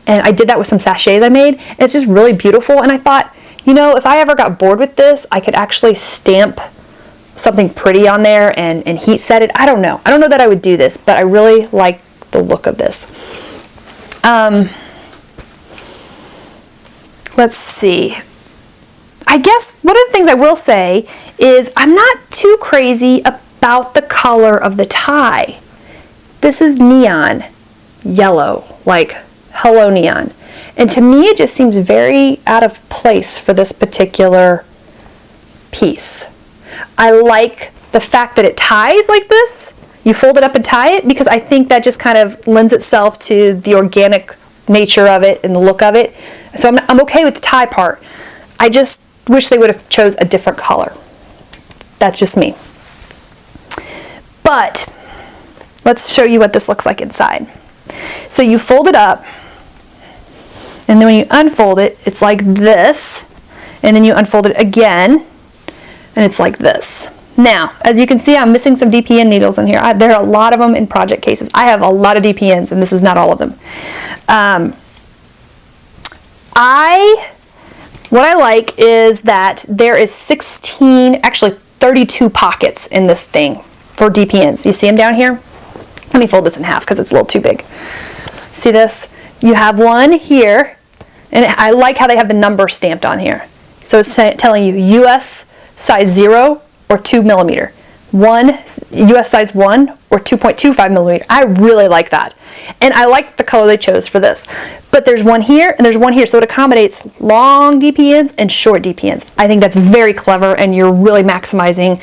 and I did that with some sachets I made, and it's just really beautiful. And I thought, you know, if I ever got bored with this, I could actually stamp something pretty on there and heat set it. I don't know that I would do this, but I really like the look of this. Let's see. I guess one of the things I will say is I'm not too crazy about the color of the tie. This is neon yellow, like hello neon. And to me, it just seems very out of place for this particular piece. I like the fact that it ties like this. You fold it up and tie it, because I think that just kind of lends itself to the organic nature of it and the look of it. So I'm okay with the tie part. I just wish they would have chose a different color. That's just me. But let's show you what this looks like inside. So you fold it up, and then when you unfold it, it's like this, and then you unfold it again, and it's like this. Now, as you can see, I'm missing some DPN needles in here. There are a lot of them in project cases. I have a lot of DPNs, and this is not all of them. What I like is that there is 32 pockets in this thing for DPNs. You see them down here? Let me fold this in half because it's a little too big. See this? You have one here, and I like how they have the number stamped on here. So it's telling you US size 0 or 2 millimeter, US size 1 or 2.25 millimeter. I really like that. And I like the color they chose for this. But there's one here and there's one here, so it accommodates long DPNs and short DPNs. I think that's very clever, and you're really maximizing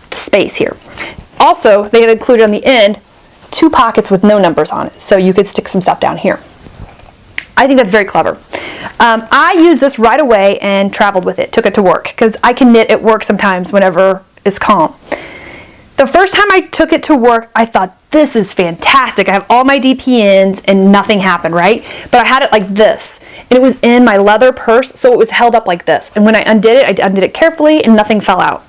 the space here. Also, they have included on the end 2 pockets with no numbers on it, so you could stick some stuff down here. I think that's very clever. I used this right away and traveled with it, took it to work, because I can knit at work sometimes whenever it's calm. The first time I took it to work, I thought, this is fantastic. I have all my DPNs and nothing happened, right? But I had it like this, and it was in my leather purse, so it was held up like this. And when I undid it carefully and nothing fell out.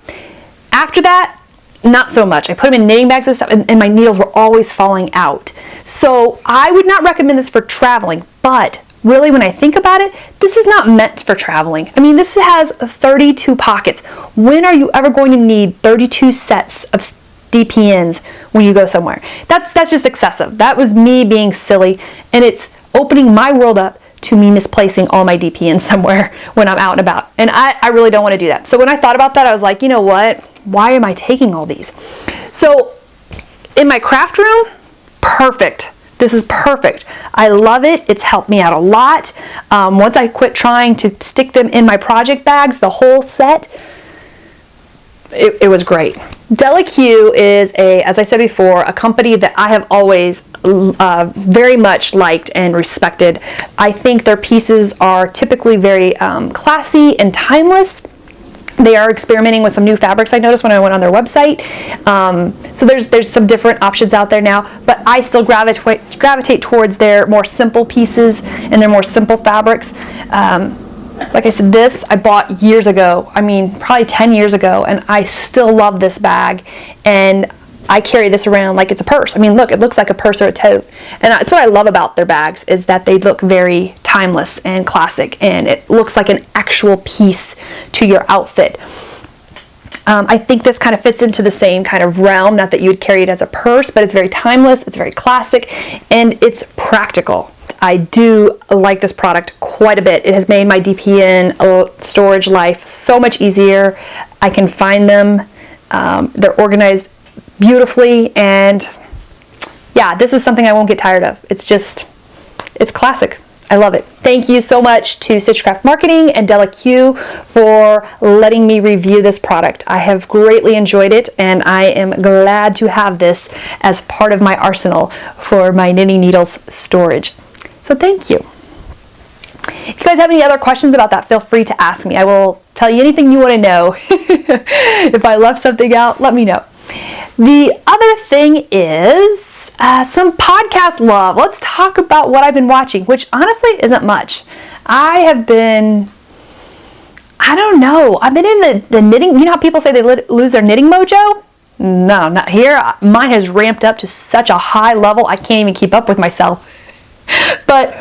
After that, not so much. I put them in knitting bags and stuff, and my needles were always falling out. So I would not recommend this for traveling, but really, when I think about it, this is not meant for traveling. I mean, this has 32 pockets. When are you ever going to need 32 sets of DPNs when you go somewhere? That's just excessive. That was me being silly, and it's opening my world up to me misplacing all my DPNs somewhere when I'm out and about. And I really don't want to do that. So when I thought about that, I was like, you know what? Why am I taking all these? So in my craft room, perfect. This is perfect. I love it. It's helped me out a lot. Once I quit trying to stick them in my project bags, the whole set, it was great. Della-Q is, as I said before, a company that I have always very much liked and respected. I think their pieces are typically very classy and timeless. They are experimenting with some new fabrics, I noticed when I went on their website. So there's some different options out there now, but I still gravitate towards their more simple pieces and their more simple fabrics. Like I said, this I bought years ago. I mean, probably 10 years ago, and I still love this bag. And I carry this around like it's a purse. I mean, look, it looks like a purse or a tote. And that's what I love about their bags, is that they look very timeless and classic, and it looks like an actual piece to your outfit. I think this kind of fits into the same kind of realm, not that you would carry it as a purse, but it's very timeless, it's very classic, and it's practical. I do like this product quite a bit. It has made my DPN storage life so much easier. I can find them. They're organized beautifully, and yeah, this is something I won't get tired of. It's classic. I love it. Thank you so much to Stitchcraft Marketing and Della Q for letting me review this product. I have greatly enjoyed it, and I am glad to have this as part of my arsenal for my knitting needles storage. So thank you. If you guys have any other questions about that, feel free to ask me. I will tell you anything you want to know. If I left something out, let me know. The other thing is some podcast love. Let's talk about what I've been watching, which honestly isn't much. I don't know. I've been in the knitting. You know how people say they lose their knitting mojo? No, not here. Mine has ramped up to such a high level, I can't even keep up with myself. But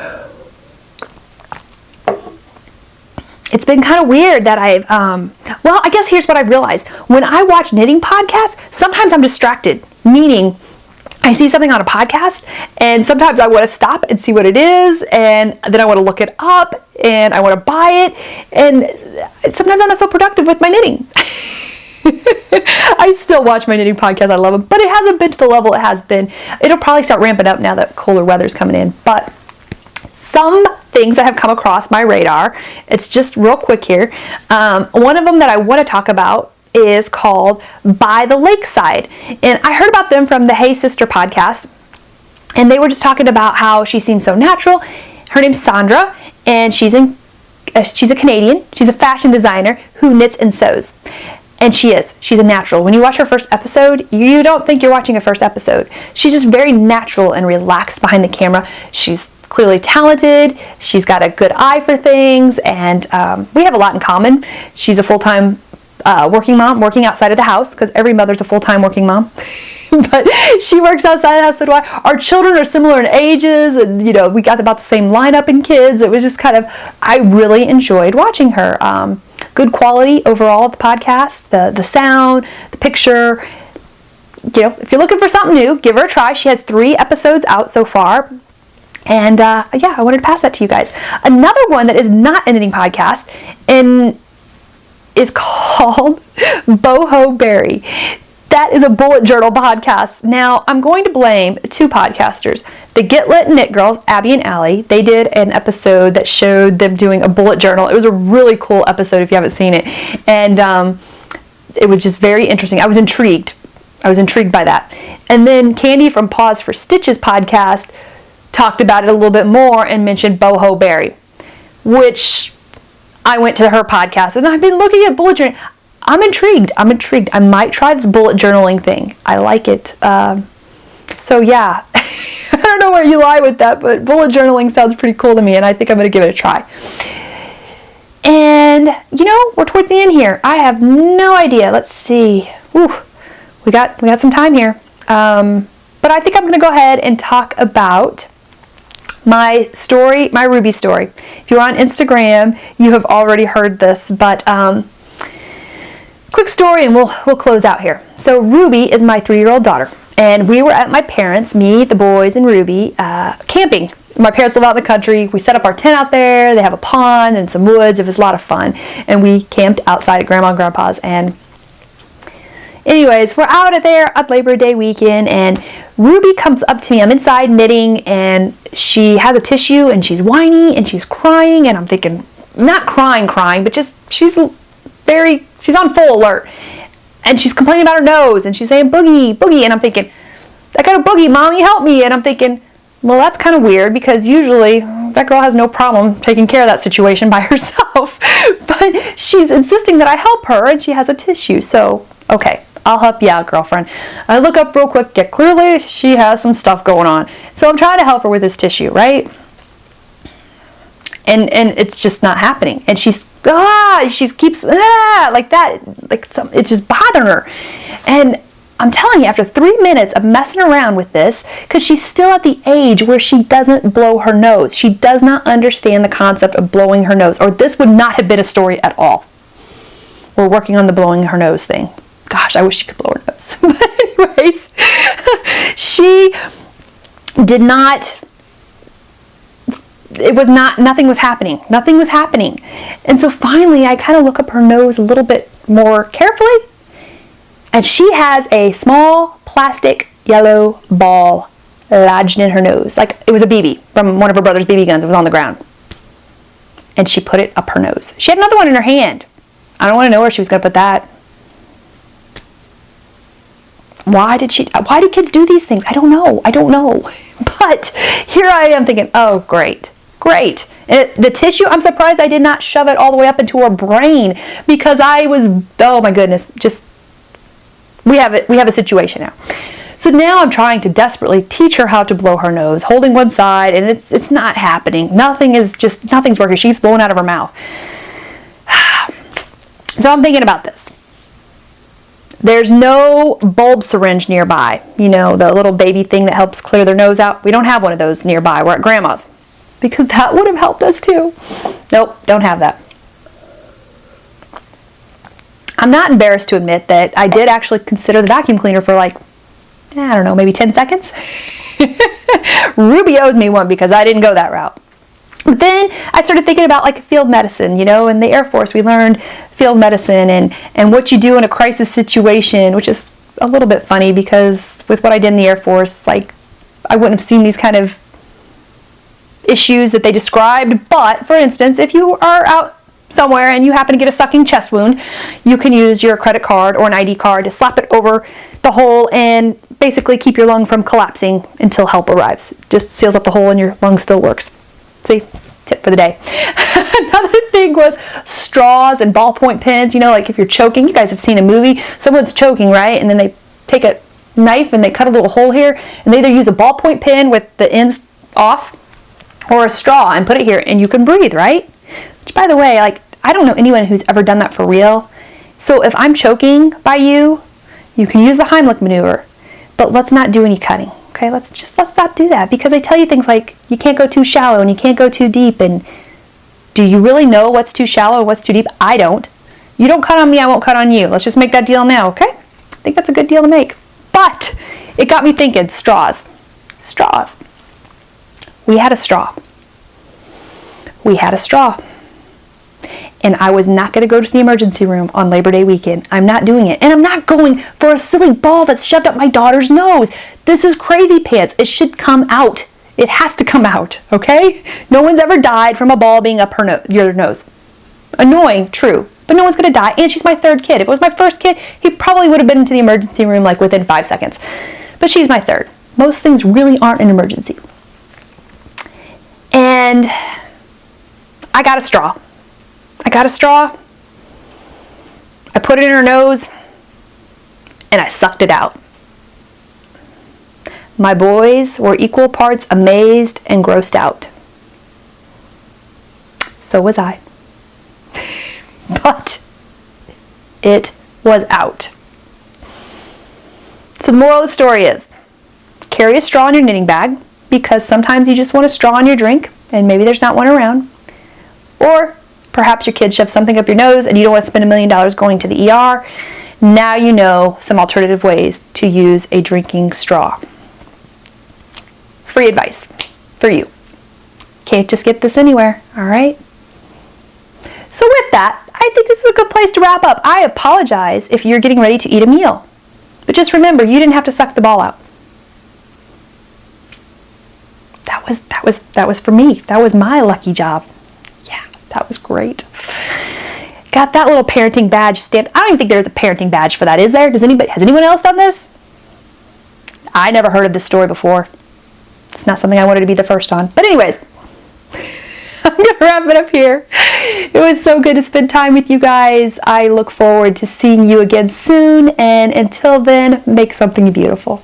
it's been kind of weird that I've, well, I guess here's what I've realized. When I watch knitting podcasts, sometimes I'm distracted, meaning I see something on a podcast, and sometimes I want to stop and see what it is, and then I want to look it up, and I want to buy it, and sometimes I'm not so productive with my knitting. I still watch my knitting podcast. I love them, but it hasn't been to the level it has been. It'll probably start ramping up now that cooler weather's coming in. But some things that have come across my radar, it's just real quick here. One of them that I want to talk about is called By the Lakeside. And I heard about them from the Hey Sister podcast, and they were just talking about how she seems so natural. Her name's Sandra, and she's a Canadian. She's a fashion designer who knits and sews. And she's a natural. When you watch her first episode, you don't think you're watching a first episode. She's just very natural and relaxed behind the camera. She's clearly talented. She's got a good eye for things, and we have a lot in common. She's a full-time working mom, working outside of the house, because every mother's a full-time working mom. But she works outside the house, so do I. Our children are similar in ages, and we got about the same lineup in kids. It was just kind of, I really enjoyed watching her. Good quality overall of the podcast, the sound, the picture. If you're looking for something new, give her a try. She has 3 episodes out so far. And yeah, I wanted to pass that to you guys. Another one that is not a knitting podcast and is called Boho Berry. That is a bullet journal podcast. Now, I'm going to blame 2 podcasters. The Get Lit Knit Girls, Abby and Allie, they did an episode that showed them doing a bullet journal. It was a really cool episode if you haven't seen it. And it was just very interesting. I was intrigued by that. And then Candy from Pause for Stitches podcast talked about it a little bit more and mentioned Boho Berry, which I went to her podcast, and I've been looking at bullet journaling. I'm intrigued. I might try this bullet journaling thing. I like it. So yeah, I don't know where you lie with that, but bullet journaling sounds pretty cool to me, and I think I'm going to give it a try. And we're towards the end here. I have no idea. Let's see. Ooh, we got some time here. But I think I'm going to go ahead and talk about my story, my Ruby story. If you're on Instagram, you have already heard this, but quick story, and we'll close out here. So Ruby is my 3-year-old daughter, and we were at my parents', me, the boys, and Ruby, camping. My parents live out in the country. We set up our tent out there. They have a pond and some woods. It was a lot of fun, and we camped outside at Grandma and Grandpa's. And anyways, we're out there on Labor Day weekend, and Ruby comes up to me. I'm inside knitting, and she has a tissue, and she's whiny, and she's crying, and I'm thinking, not crying, but just she's on full alert, and she's complaining about her nose, and she's saying boogie, and I'm thinking, I got a boogie, Mommy, help me. And I'm thinking, well, that's kind of weird, because usually that girl has no problem taking care of that situation by herself, but she's insisting that I help her, and she has a tissue. So okay, I'll help you out, girlfriend. I look up real quick. Yeah, clearly she has some stuff going on. So I'm trying to help her with this tissue, right? and it's just not happening. And she keeps like that, like it's just bothering her. And I'm telling you, after 3 minutes of messing around with this, because she's still at the age where she doesn't blow her nose. She does not understand the concept of blowing her nose, or this would not have been a story at all. We're working on the blowing her nose thing. Gosh, I wish she could blow her nose. But anyways, she did not, nothing was happening. Nothing was happening. And so finally, I kind of look up her nose a little bit more carefully, and she has a small plastic yellow ball lodged in her nose. Like it was a BB from one of her brother's BB guns. It was on the ground. And she put it up her nose. She had another one in her hand. I don't want to know where she was going to put that. Why do kids do these things? I don't know. But here I am thinking, oh, great. The tissue, I'm surprised I did not shove it all the way up into her brain, because oh my goodness, we have a situation now. So now I'm trying to desperately teach her how to blow her nose, holding one side, and it's not happening. Nothing's working. She keeps blowing out of her mouth. So I'm thinking about this. There's no bulb syringe nearby. You know, the little baby thing that helps clear their nose out. We don't have one of those nearby. We're at Grandma's, because that would have helped us too. Nope, don't have that. I'm not embarrassed to admit that I did actually consider the vacuum cleaner for like, I don't know, maybe 10 seconds. Ruby owes me one because I didn't go that route. But then I started thinking about like field medicine, you know, in the Air Force we learned field medicine and what you do in a crisis situation, which is a little bit funny because with what I did in the Air Force, like I wouldn't have seen these kind of issues that they described. But for instance, if you are out somewhere and you happen to get a sucking chest wound, you can use your credit card or an ID card to slap it over the hole and basically keep your lung from collapsing until help arrives. Just seals up the hole and your lung still works. See, tip for the day. Another thing was straws and ballpoint pens. You know, like if you're choking, you guys have seen a movie, someone's choking, right? And then they take a knife and they cut a little hole here, and they either use a ballpoint pen with the ends off or a straw and put it here, and you can breathe, right? Which, by the way, like, I don't know anyone who's ever done that for real. So if I'm choking by you, you can use the Heimlich maneuver, but let's not do any cutting. Okay, let's not do that, because I tell you things like you can't go too shallow and you can't go too deep, and do you really know what's too shallow and what's too deep? I don't. You don't cut on me, I won't cut on you. Let's just make that deal now, okay? I think that's a good deal to make. But it got me thinking, straws. We had a straw. And I was not going to go to the emergency room on Labor Day weekend. I'm not doing it. And I'm not going for a silly ball that's shoved up my daughter's nose. This is crazy pants. It should come out. It has to come out, okay? No one's ever died from a ball being up your nose. Annoying, true. But no one's going to die. And she's my third kid. If it was my first kid, he probably would have been into the emergency room like within 5 seconds. But she's my third. Most things really aren't an emergency. And I got a straw. I put it in her nose, and I sucked it out. My boys were equal parts amazed and grossed out. So was I. But it was out. So the moral of the story is, carry a straw in your knitting bag, because sometimes you just want a straw in your drink, and maybe there's not one around. Or perhaps your kid shoved something up your nose and you don't want to spend $1 million going to the ER. Now you know some alternative ways to use a drinking straw. Free advice for you. Can't just get this anywhere, all right? So with that, I think this is a good place to wrap up. I apologize if you're getting ready to eat a meal. But just remember, you didn't have to suck the ball out. That was for me. That was my lucky job. That was great. Got that little parenting badge stamped. I don't even think there's a parenting badge for that, is there? Has anyone else done this? I never heard of this story before. It's not something I wanted to be the first on. But anyways, I'm going to wrap it up here. It was so good to spend time with you guys. I look forward to seeing you again soon. And until then, make something beautiful.